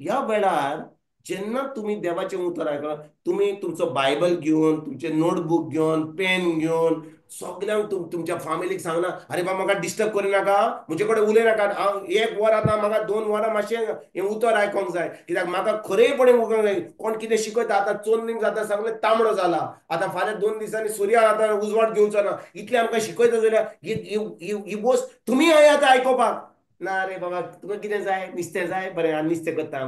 ह्या वेळार जेन्ना तुम्ही देवाचें उतर आयकला, तुम्ही तुमचो बायबल घेवन, तुमचे नोटबुक घेवन, पेन घेवन, सगळ्यांक तुमच्या फॅमिलीक सांगना, अरे बाबा म्हाका डिस्टर्ब करिनाका, म्हजे कडेन उलयनाका, हांव 1 वर आतां, म्हाका 2 वरां मातशें हें उतर आयकोंक जाय, कित्याक म्हाका खरेपणीं उलोवंक जाय. कोण कितें शिकयता आतां चोरनींक जाता सगळें तांबडो जाला. आतां फाल्यां 2 दिसांनी सुर्या आतां उजवाड घेवचो ना, इतलें आमकां शिकयता जाल्यार ही वस्त तुमी आतां आयकोपाक ना. रे बाबा तुका कितें जाय, नुस्तें जाय, बरें हांव नुस्तें करता,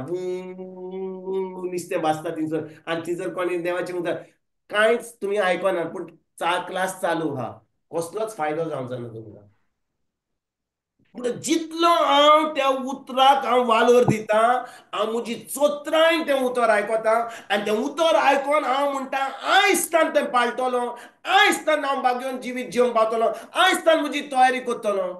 नुस्तें भाजता थिंसर, आनी थंयसर कोणी देवाचें उतर कांयच तुमी आयकना. पूण क्लास चालू आहा, कसलोच फायदो जावचो ना तुमकां. पूण जितलो हांव त्या उतराक हांव वालोर दिता, हांव म्हजी चोत्रांय तें उतर आयकोता, आनी तें उतर आयकोन हांव म्हणटा आयजतान तें पाळटलो, आयजतान हांव बागेवन जिवीत जिवंक पावतलो, आयजतान म्हजी तयारी करतलो.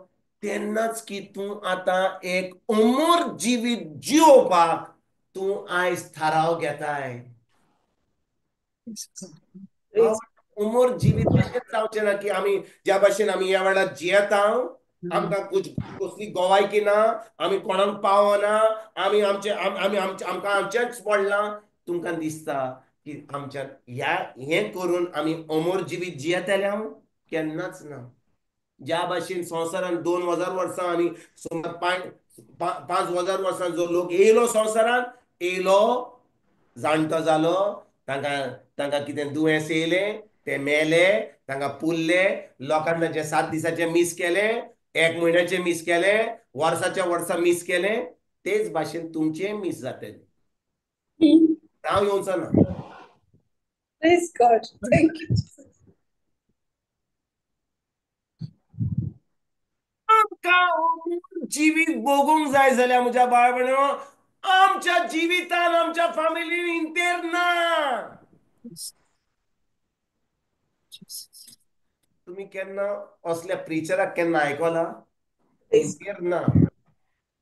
तेन्नाच की तूं आतां एक अमर जिवीत जिवोवपाक तूं आयज थाराव घेताय.
Praise
उमर जिवीत अशेंच जावचें ना की आमी ज्या भाशेन आमी ह्या वेळार जियेता, आमकां कसली गोवायकी ना, आमी कोणाक पावना, आमी आमचे आमकां आमचेंच पडलां. तुमकां दिसता की आमच्या हें करून आमी अमर जिवीत जियेतले? हांव केन्नाच ना. ज्या भाशेन संवसारान 2000 वर्सां आनी 5000 वर्सां जो लोक येयलो संवसारान, येयलो, जाणटो जालो, तांकां कितें दुयेंस येयलें, ते मेले, तांकां पुरले, लोकांक तांचे 7 दिसाचे मीस केले, 1 म्हयन्याचे मीस केले, वर्साच्या वर्सा मीस केले. तेच भाशेन तुमचें मीस जातले. हांव येवचो ना.
God. Thank you, Jesus.
आमकां जिवीत भोगूंक जाय जाल्यार म्हज्या बाळबणो, आमच्या जिवितान आमच्या फॅमिलीन इंतेर ना. तुम्ही केन्ना असल्या प्रिचराक केन्ना आयकला? इंतेर ना.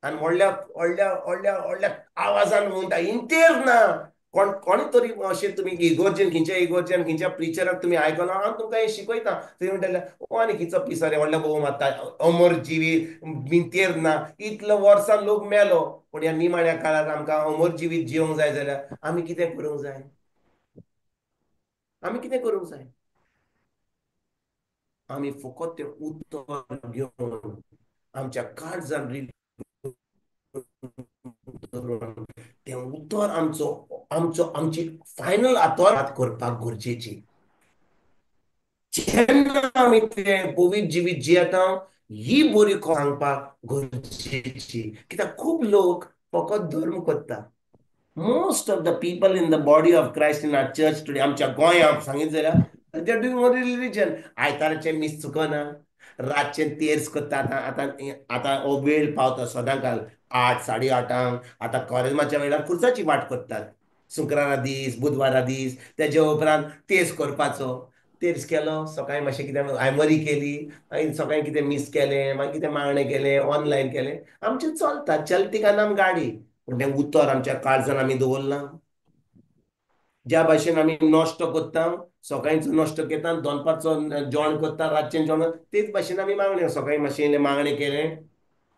आनी व्हडल्या व्हडल्या व्हडल्या व्हडल्या आवाजान म्हणटा इंतेर ना. कोणी तरी अशें तुमी इगोर्जेन खंयच्या प्रिचराक तुमी आयकला? हांव तुमकां हें शिकयता. थंय म्हणटले ओ आनी खंयचो पिसो रे, व्हडलो बोव मारता, अमर जिवीत इंतेर ना. इतलो वर्सां लोक मेलो, पूण ह्या निमाण्या काळार आमकां अमर जिवीत जिवंक जाय जाल्यार आमी कितें करूंक जाय? आमी कितें करूंक जाय? आमी फकत तें उतर घेवन आमच्या काळजान तें उतर आमची फायनल आत्वार करपाक गरजेची. जेन्ना आमी तें पवित्र जिवीत जियेता, ही बरी सांगपाक गरजेची. कित्याक खूब लोक फकत धर्म करता. Most of the people in the body of Christ in our church today, आमच्या गोंयांत सांगीत जाल्यार, they are doing only religion. आयताराचें मीस चुकना, रातचें तेर्स करता. आतां हो वेळ पावता सदांकाल 8, 8:30. आतां कॉलेजमाच्या वेळार खुर्साची वाट करतात. शुक्रारा दीस, बुधवारा दीस, तेजे उपरांत तेर्स करपाचो. तेर्स केलो, सकाळीं मातशें कितें आयमरी केली, मागीर सकाळीं कितें मीस केलें, मागीर कितें मागणें केलें, ऑनलायन केलें, आमचें चलता. चलती का नाम गाडी. पूण तें उतर आमच्या काळजान आमी दवरलां. ज्या भाशेन आमी नश्ट करता, सकाळींचो नश्ट करता, दनपारचो जेवण करता, रातचें जेवण, तेच भाशेन आमी मागणें, सकाळीं मातशें मागणें केलें,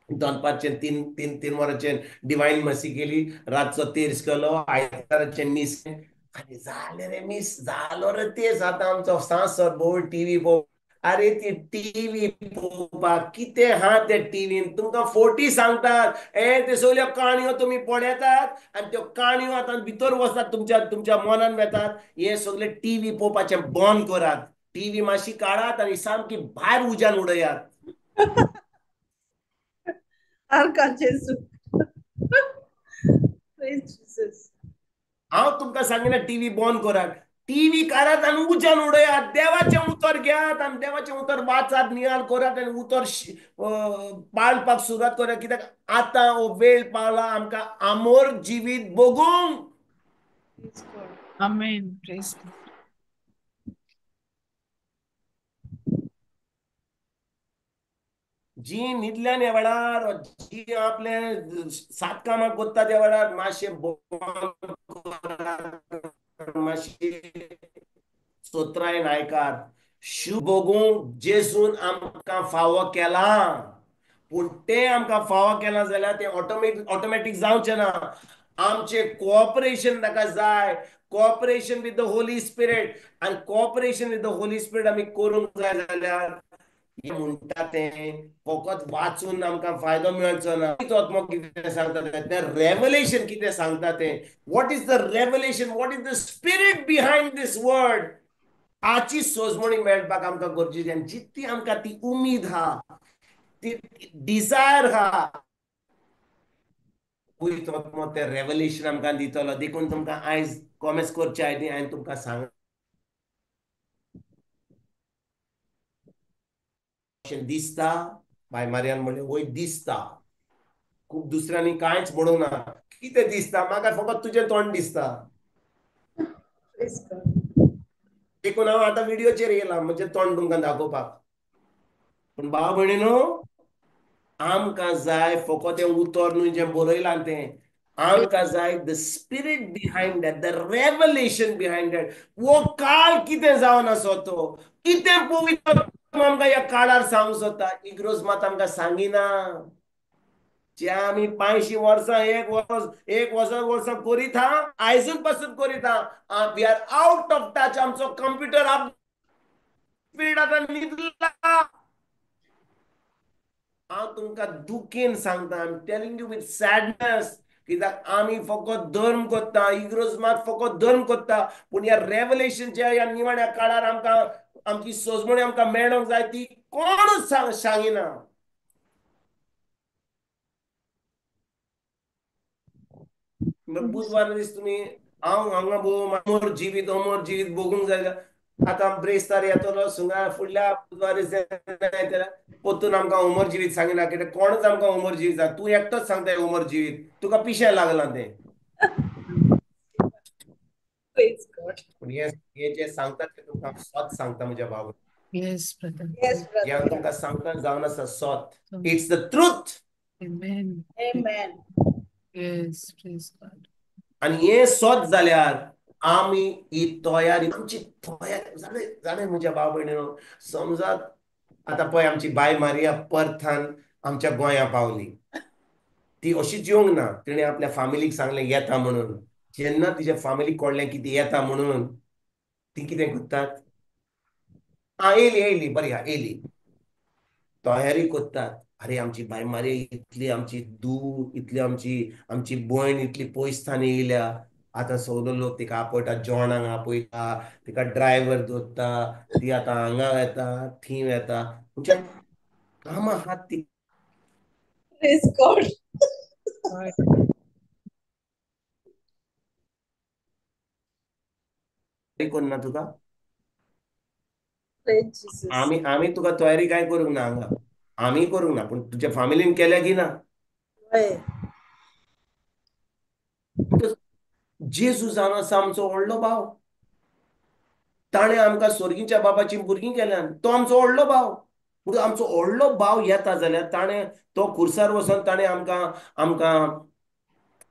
दनपारचें 3 वरांचें डिवायन मसी केली, रातचो तेर्स केलो, आयताराचें मीस, आनी जालें रे मीस, जालो रे तेर्स. आतां आमचो सांसर बोल टीव्ही पळोवप. अरे ती टीव्ही पळोवपाक कितें आहा त्या टीव्हीन? तुमकां 40 सांगतात, ते सगळ्यो काणयो तुमी पळयतात, आनी त्यो काणयो आतां भितर वचतात, तुमच्या मनान वेतात. हे सगळें टीव्ही पळोवपाचें बंद करात. टीव्ही मातशी काडात आनी सामकी भायर उज्यान उडयात.
Jesus. Praise Jesus.
हांव तुमकां सांगिना टीव्ही बंद करात. टीव्ही काडात आनी उज्यान उडयात. देवाचें उतर घेयात आनी देवाचें उतर वाचात, नियाळ करात आनी उतर पाळपाक सुरवात करात. कित्याक आतां हो वेळ पावला आमकां अमर जिवीत भोगूंक.
Praise God.
Amen. Praise God.
जी न्हिदल्यान ह्या वेळार, जी आपले सात कामां करता त्या वेळार मातशें मातशें स्तोत्रायन आयकात. शुभ भोगूंक जेजून आमकां फावो केला. पूण ते आमकां फावो केला जाल्यार ते ऑटोमॅटीक जावचें ना. आमचे कोऑपरेशन ताका जाय, cooperation with the holy spirit. आनी cooperation with the holy spirit आमी करूंक जाय जाल्यार म्हणटा तें फकत वाचून आमकां फायदो मेळचो ना. आत्मो कितें सांगता तें रेवलेशन कितें सांगता तें. What is the revelation, what is the spirit behind this word. हाची सोजमणी मेळपाक आमकां गरजेची. आनी जितली आमकां ती उमीद आहा, ती डिझायर आहा, पयत आत्मो तें रेवलेशन आमकां दितलो. देखून तुमकां आयज कॉमेस करचे आयली हांवें तुमकां सांग दिसता. बाय मारियान म्हणलें वय दिसता. खूब दुसऱ्यांनी कांयच म्हणूंक ना. कितें दिसता? म्हाका फकत तुजें तोंड दिसता.
Praise God.
देखून हांव आतां व्हिडिओचेर येयलां म्हजें तोंड तुमकां दाखोवपाक. पूण भाव भयणीनो, आमकां जाय फकत हें उतर न्हू जें बरयलां तें. आमकां जाय the spirit behind that, the revelation behind that. वो काळ कितें जावन आसो तो, कितें पवित्र आमकां ह्या काळार सांगूंक सोदता. इग्रोज मात आमकां सांगिना. जे आमी 500 वर्सां एक वर्स करीत आहा, आयजून पासून करीत आहा. We are out of touch. आमचो कंप्युटर स्पीड आतां न्हिदला. हांव तुमकां दुखेन सांगता, I am telling you with sadness. कित्याक आमी फकत धर्म करता, इग्रोज मात फकत धर्म करता. पूण ह्या रेवलेशनच्या ह्या निमाण्या काळार आमकां आमची सोजमणी आमकां मेळोंक जाय ती कोणूच सांगिना. बुधवार दीस तुमी हांव हांगा अमर जिवीत बगूंक जाय. आतां ब्रेस्तार येतलो सुंगा फुडल्या बुधवार पोत्तून आमकां अमर जिवीत सांगिना. कित्याक कोणूच आमकां अमर जिवीत सांग. तूं एकटोच सांगता अमर जिवीत. तुका पिशें लागलां तें.
Praise God.
पूण हे जे सांगता ते तुमकां सोत सांगता म्हज्या भाव.
Yes, brother.
Yes,
हे हांव
brother.
तुमकां सांगता जावन आसा सोत. It's the truth.
Amen.
Amen.
Yes, praise God.
आनी हे सोत जाल्यार आमी ही तयारी, आमची तयारी जाणे म्हज्या भाव भयणीनो. समजात आतां पळय आमची बाय मारिया पर्थान आमच्या गोंया पावली. ती अशीच येवंक ना. तिणें आपल्या फॅमिलीक सांगलें येता म्हणून. जेन्ना तिच्या फॅमिलीक कळ्ळें की ती येता म्हणून, ती कितें करतात? येयली बरी हा येयली. तयारी करतात. अरे आमची बाय मारिया इतली आमची दूर, इतली आमची भयण इतली पयसतान येयल्या. आतां सगलो लोक तिका आपयता, जेवणाक आपयता, तिका ड्रायव्हर दवरता. ती आतां हांगा येता, थीं येता. म्हणजे कामां आहात ती
Praise God.
God.
करना तुका.
Praise Jesus.
आमी तुका तयारी काय करूंक ना हांगा. आमी करूंक ना, पूण तुज्या फॅमिलीन केल्या की ना.
Right.
जेजू जावन आसा आमचो व्हडलो भाव. ताणें आमकां स्वर्गीच्या बाबाची भुरगीं केल्यान. तो आमचो व्हडलो भाव. पूण आमचो व्हडलो भाव येता जाल्यार ताणें तो खुर्सार वचोन ताणें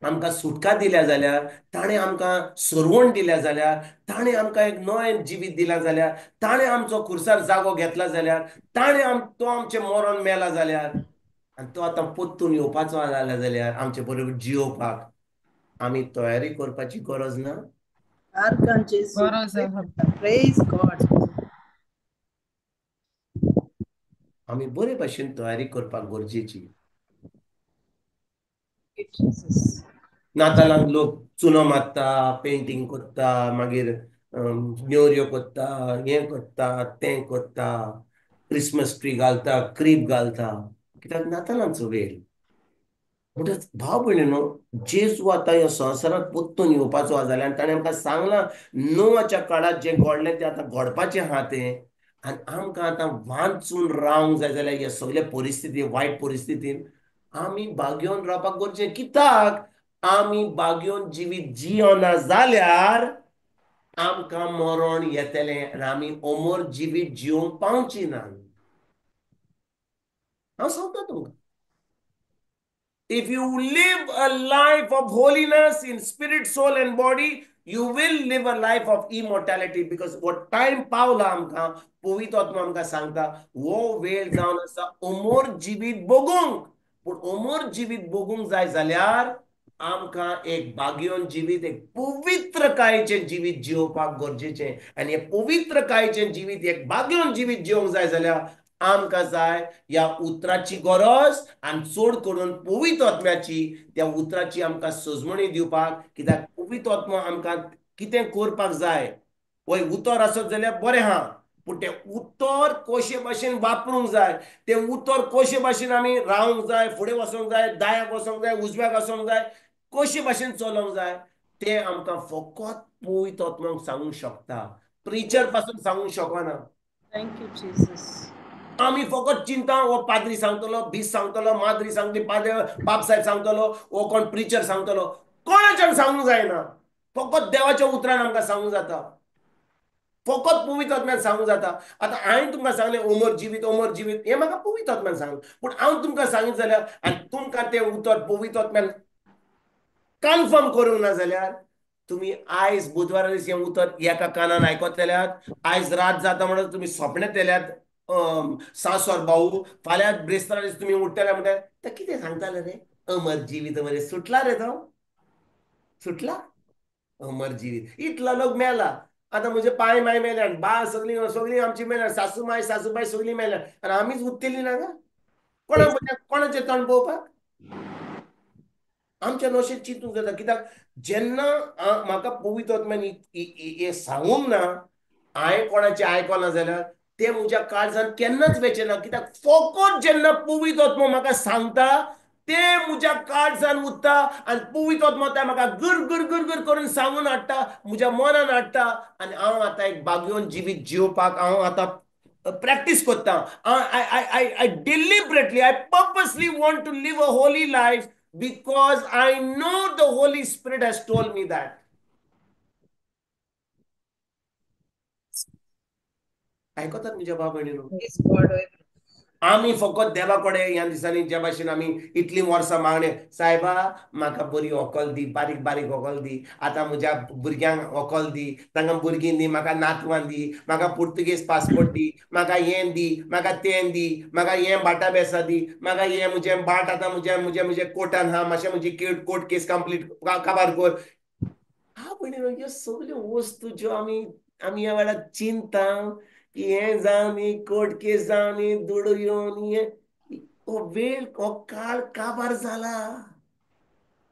आमकां सुटका दिल्या जाल्यार, ताणें आमकां सरवण दिल्या जाल्यार, ताणें आमकां एक नवें जिवीत दिलां जाल्यार, ताणें आमचो खुर्सार जागो घेतला जाल्यार, तो आमचें मरण मेला जाल्यार, आनी तो आतां परतून येवपाचो जाल्यार आमचे बरोबर जियोवपाक आमी तयारी करपाची गरज ना.
Arkan Jesus.
गरज आहा.
Praise God.
आमी बरे भाशेन तयारी करपाक गरजेची.
Jesus.
नातालांक लोक चुनो मारता, पेंटींग करता, मागीर नेवऱ्यो करता, हें करता, तें करता, क्रिसमस ट्री घालता, क्रीब घालता. कित्याक नातालांचो वेळ. म्हणटच भाव भयणीनो, जेजू आतां ह्या संवसारांत परतून येवपाचो आहा जाल्यार ताणें आमकां सांगलां नोवाच्या काळात जें घडलें तें आतां घडपाचें आहा तें. आनी आमकां आतां वांचून रावंक जाय जाल्यार ह्या सगळ्या परिस्थितीन, वायट परिस्थितीन आमी बागेवन रावपाक गरजेचें. कित्याक आमी बागेवन जिवीत जियोना जाल्यार आमकां मरण येतलें आनी आमी अमर जिवीत जियोंक पावची ना. हांव सांगता तुमकां. If you live a life of holiness in spirit, soul, and body, you will live a life of immortality. Because what time पावला आमकां पवित्र आत्मा आमकां सांगता वो वेळ जावन आसा अमर जिवीत भोगूंक. पूण अमर जिवीत भोगूंक जाय जाल्यार आमकां एक भाग्यवन जिवीत, एक पवित्रकायेचें जिवीत जिवपाक गरजेचें. आनी हे पवित्रकायेचें जिवीत, एक भाग्यवन जिवीत जिवंक जाय जाल्यार आमकां जाय या उतराची गरज, आनी चड करून पवित्र आत्म्याची. त्या उतराची आमकां सजमणी दिवपाक, कित्याक पवित्र आत्मा आमकां कितें करपाक जाय. वय उतर आसत जाल्यार बरें आहा, पूण तें उतर कशे भाशेन वापरूंक जाय, तें उतर कशे भाशेन आमी रावंक जाय, फुडें वचोंक जाय, दायाक वचोंक जाय, उजव्याक वचोंक जाय, कशे भाशेन चलोंक जाय, तें आमकां फकत पवित्र आत्म्याक सांगूंक शकता. प्रिचर पासून सांगूंक शकना.
Thank you, Jesus.
आम्ही फकत चिंता हो पाद्री सांगतलो, भीस सांगतलो, माद्री सांगतली, बाप साहेब सांगतलो, हो कोण प्रिचर सांगतलो. कोणाच्यान सांगूंक जायना. फकत देवाच्या उतरान आमकां सांगूंक जाता. फकत पवित्र आत्म्यान सांगूंक जाता. आतां हांवें तुमकां सांगलें अमर जिवीत, अमर जिवीत, हें म्हाका पवित्र आत्म्यान सांगलें. पूण हांव तुमकां सांगीत जाल्यार आनी तुमकां तें उतर पवित्र आत्म्यान कन्फर्म करूंक ना जाल्यार तुम्ही आयज बुधवारा दीस हें उतर एका कानान आयकतल्यात, आयज रात जाता म्हणून तुम्ही स्वप्नांत येल्यात सासर भाऊ, फाल्यां ब्रेस्तारा दीस तुम्ही उठ्ठले म्हणटा ते कितें सांगताले रे, अमर जिवीत मरे, सुटला रे तो, सुटला अमर जिवीत. इतलो लोक मेला. आता म्हजे पाय माय मेल्यात, बा सगळी सगळी आमची मेल्यात, सासूमाय सासूबाय सगळी मेल्यात, आनी आमीच उरतेली ना गा. कोणाचे तोंड पळोवपाक. आमच्या नशेन चिंतूंक जाता. कित्याक जेन्ना म्हाका पवित्र आत्म्यान हे सांगूंक ना, हांवें कोणाचें आयकना जाल्यार ते म्हज्या काळजान केन्नाच वेचेना. कित्याक फकत जेन्ना पवित्र आत्मा म्हाका सांगता ते म्हज्या काळजान उरता, आनी पवित्र आत्मा ते म्हाका गर गर गर गर करून सांगून हाडटा, म्हज्या मनान हाडटा, आनी हांव आतां एक भाग्यवन जिवीत जिवपाक हांव आतां practice kotta. I deliberately, I purposely want to live a holy life because I know the Holy Spirit has told me that. ऐकतात म्हज्या भाव भयणीनो.
Praise God.
आम्ही फकत देवा कडेन ह्या दिसांनी ज्या भाशेन आमी इतली वर्सां मागणे, सायबा म्हाका बरी अकल दी, बारीक बारीक अकल दी, आतां म्हज्या भुरग्यांक अकल दी, तांकां भुरगीं दी, म्हाका नातवां दी, म्हाका पुर्तुगेज पासपोर्ट दी, म्हाका हें दी, म्हाका तें दी, म्हाका हें बाटा बेसा दी, म्हाका हें म्हजें बाट आतां म्हजे कोर्टान आहा, मातशें म्हजी कोर्ट केस कंप्लीट काबार कर. हा भयणीनो, ह्यो सगल्यो वस्तू ज्यो आमी ह्या वेळार चिंता की हें जावनी, कोर्ट केस जावनी, दुडू येवनी, हो वेळ हो काळ काबार जाला.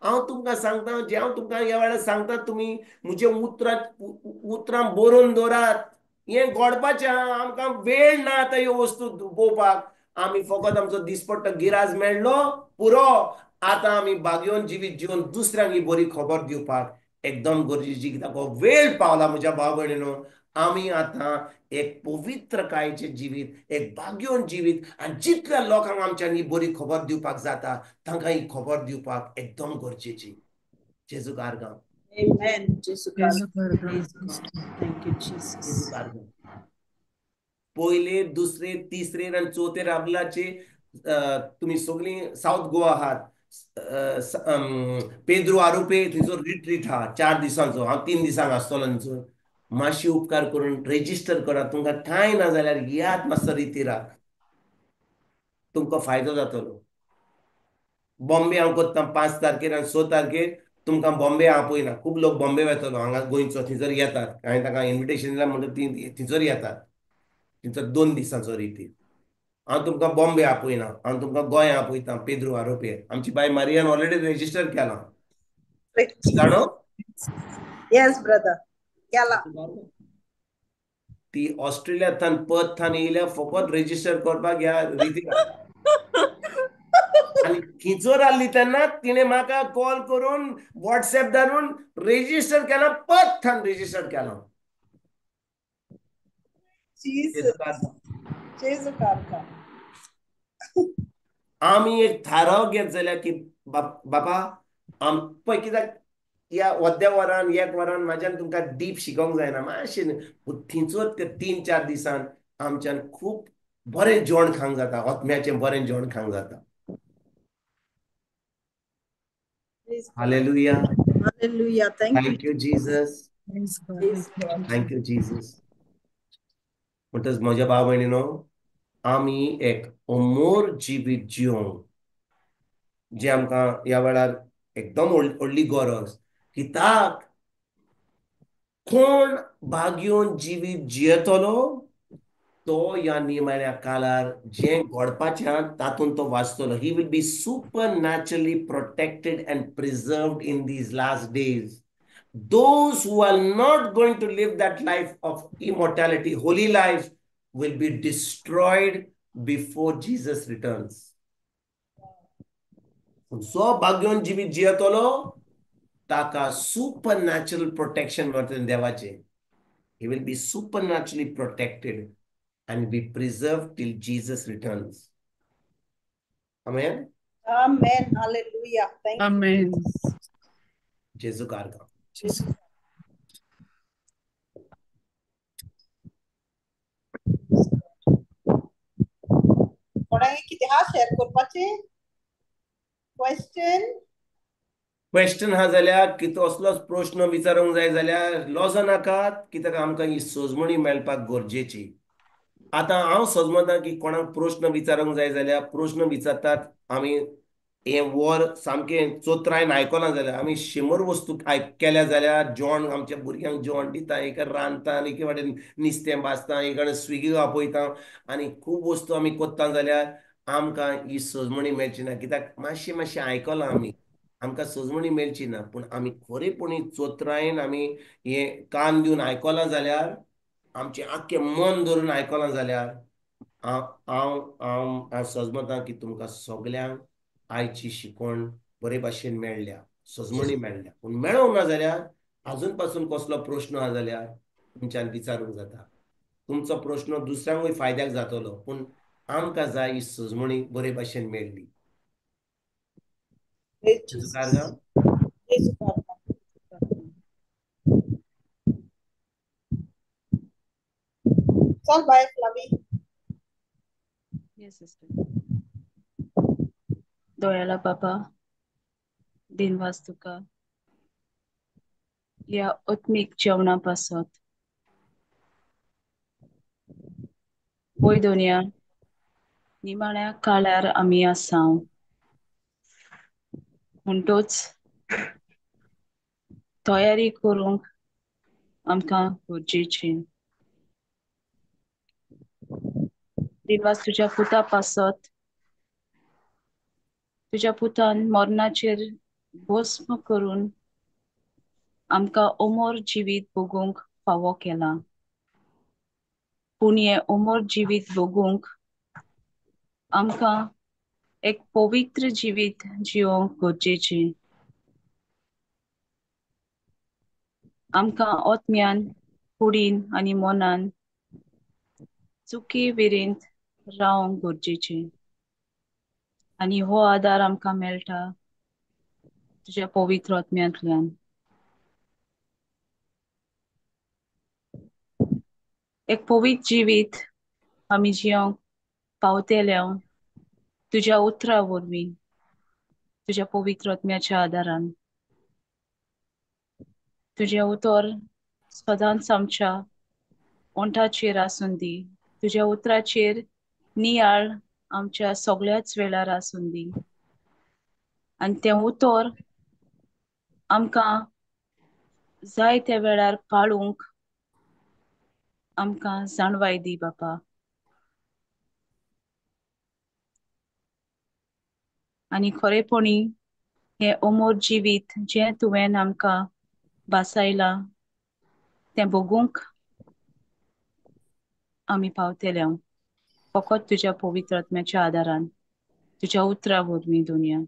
हांव तुमकां सांगता, जे हांव तुमकां ह्या वेळार सांगता, तुमी म्हजे उतरां बरोवन दवरात. हें घडपाचें आहा. आमकां वेळ ना आतां ह्यो वस्तू पळोवपाक. आमी फकत आमचो दिसपट्टो गिराज मेळ्ळो पुरो. आतां आमी भाग्यवन जिवीत जिवन दुसऱ्यांक ही बरी खबर दिवपाक एकदम गरजेची. कित्याक हो वेळ पावला म्हज्या भाव भयणीनो. आमी आतां एक पवित्र कायेचें जिवीत, एक भाग्यवन जिवीत, आनी जितल्या लोकांक आमच्यान ही बरी खबर दिवपाक जाता तांकां ही खबर दिवपाक एकदम गरजेची. जेजू कारगांव.
Amen. Jesus
Praise
Christ.
God.
Praise God. Thank you,
जेजू
Jesus.
कारगांव. पहिले, दुसरे, तिसरे आनी चौथे राबलाचे तुम्ही सगळीं साऊथ गोवा आहात. पेद्रू आरोपे थंयसर रिट्रीट आहा 4 दिसांचो. हांव 3 दिसांक आसतलो थंयसर. मातशी उपकार करून रेजिस्टर करात. तुमकां कांय ना जाल्यार याद मातसो रितीरात. तुमकां फायदो जातलो. बॉम्बे हांव करता 5 तारखेर आनी 6 तारखेर. तुमकां बॉम्बे हांव पळयना. खूब लोक बॉम्बे वेतलो हांगा गोंयचो. थंयसर येतात. हांवें तांकां इन्विटेशन दिलां म्हणून ती थंयसर येतात. थंयसर 2 दिसांचो रितीर. हांव तुमकां बॉम्बे आपयना. हांव तुमकां गोंय आपयता पेद्रू आरोपे. आमची बाय मारियान ऑलरेडी रेजिस्टर केलां. जाणो?
Yes, brother. Yalla.
ती ऑस्ट्रेलियांतल्यान पर्थान येयल्या फकत रेजिस्टर करपाक ह्या रितीर. आनी थंयसर आसली तेन्ना तिणें म्हाका कॉल करून व्हॉट्सएप धाडून रेजिस्टर केलां. पर्थान रेजिस्टर केलां.
Jesus. Jesus Karka.
आमी एक थाराव घेत जाल्यार की बाबा पळय, कित्याक ह्या अर्द्या वरान 1 वरान म्हाज्यान तुमकां डीप शिकोवंक जायना. मातशें थंयसर ते 3-4 दिसान आमच्यान खूब बरें जेवण खावंक जाता. आत्म्याचें बरें जेवण खावंक जाता.
Praise God.
Hallelujah.
Hallelujah. Thank you.
Thank you, Jesus.
Praise God.
Praise God.
Thank you, Jesus. म्हणटच म्हज्या भाव भयणीनो, आमी एक अमोर जिवीत जिवंक जे आमकां ह्या वेळार एकदम व्हडली गरज, कित्याक कोण भाग घेवन जिवीत जियेतलो तो ह्या निमाण्या काळार जे घडपाचें तातूंत तो वाचतलो. He will be supernaturally protected and preserved in these last days. Those who are not going to live that life of immortality, holy life, will be destroyed before Jesus returns. जो भाग्यवन जिवीत जियेतलो ताका supernatural protection मेळटलें देवाचें. He will be supernaturally protected and be preserved till Jesus returns. Amen.
Amen. Hallelujah. Thank you.
Amen.
जेजू कारगा.
Jesus. कोणाक कितें हा share करपाचें? क्वेश्चन?
क्वेश्चन हा जाल्यार की तो असलोच प्रश्न विचारूंक जाय जाल्यार लॉज नाकात, कित्याक आमकां ही सोजमणी मेळपाक गरजेची. आतां हांव समजता की कोणाक प्रश्न विचारूंक जाय जाल्यार प्रश्न विचारतात. आमी हे वर सामकें चोत्रायन आयकलां जाल्यार आमी 100 वस्तू केल्या जाल्यार जेवण आमच्या भुरग्यांक जेवण दिता, एक रांदता आनी एके वाटेन नुस्तें भाजता, एक कडेन स्विगी आपयता आनी खूब वस्तू आमी कोत्ता जाल्यार आमकां ही सोजमणी मेळची ना. कित्याक मातशें आयकलां आमी, आमकां सोजमणी मेळची ना. पूण आमी खरेपणी चोत्रायन आमी हे कान दिवन आयकलां जाल्यार, आमचें आख्खें मन धरून आयकलां जाल्यार हांव समजतां की तुमकां सगल्यांक आयची शिकवण बरे भाशेन मेळ्ळ्या, सोजमणी मेळ्ळ्या. पूण मेळोंक ना जाल्यार आजून पासून कसलो प्रश्न आहा जाल्यार तुमच्यान विचारूंक जाता. तुमचो प्रश्न दुसऱ्यांकूय फायद्याक जातलो, पूण आमकां जाय ही सोजमणी बरे भाशेन मेळ्ळी.
Praise
जेजू
Jesus.
कारगा.
Praise God. चल बाय फ्लावी.
Yes, sister. दोयाला बाबा, दिनवास तुका या आत्मिक जेवणापासत वय दोनया निमाण्या काळार आमी आसाव. म्हणटोच तयारी करूंक आमकां गरजेची. दिनवास तुज्या पुता पासत तुज्या पुतान मरणाचेर भस्म करून आमकां अमर जिवीत भोगूंक फावो केला. पूण हे अमर जिवीत भोगूंक आमकां एक पवित्र जिवीत जिवंक गरजेचें. आमकां आत्म्यान, कुडीन आनी मनान चुकी विरींत रावंक गरजेचें. आनी हो आदार आमकां मेळटा तुज्या पवित्र आत्म्यांतल्यान. एक पवित्र जिवीत आमी जिवंक पावतेल्या तुज्या उतरा वरवीं, तुज्या पवित्र आत्म्याच्या आदारान. तुजें उतर सदांच आमच्या ओंठाचेर आसून दी. तुज्या उतराचेर नियाळ आमच्या सगळ्याच वेळार आसून दी. आनी तें उतर आमकां जाय त्या वेळार पाळूंक आमकां जाणवाय दी बापा. आनी खरेपणी हें अमर जिवीत जें तुवें आमकां बासायलां तें भोगूंक आमी पावतेल्या फकत तुज्या पवित्र आत्म्याच्या आदारान, तुज्या उतरा वरवीं दुनिया.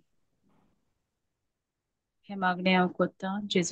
हे मागणें हांव कोत्तां जेजू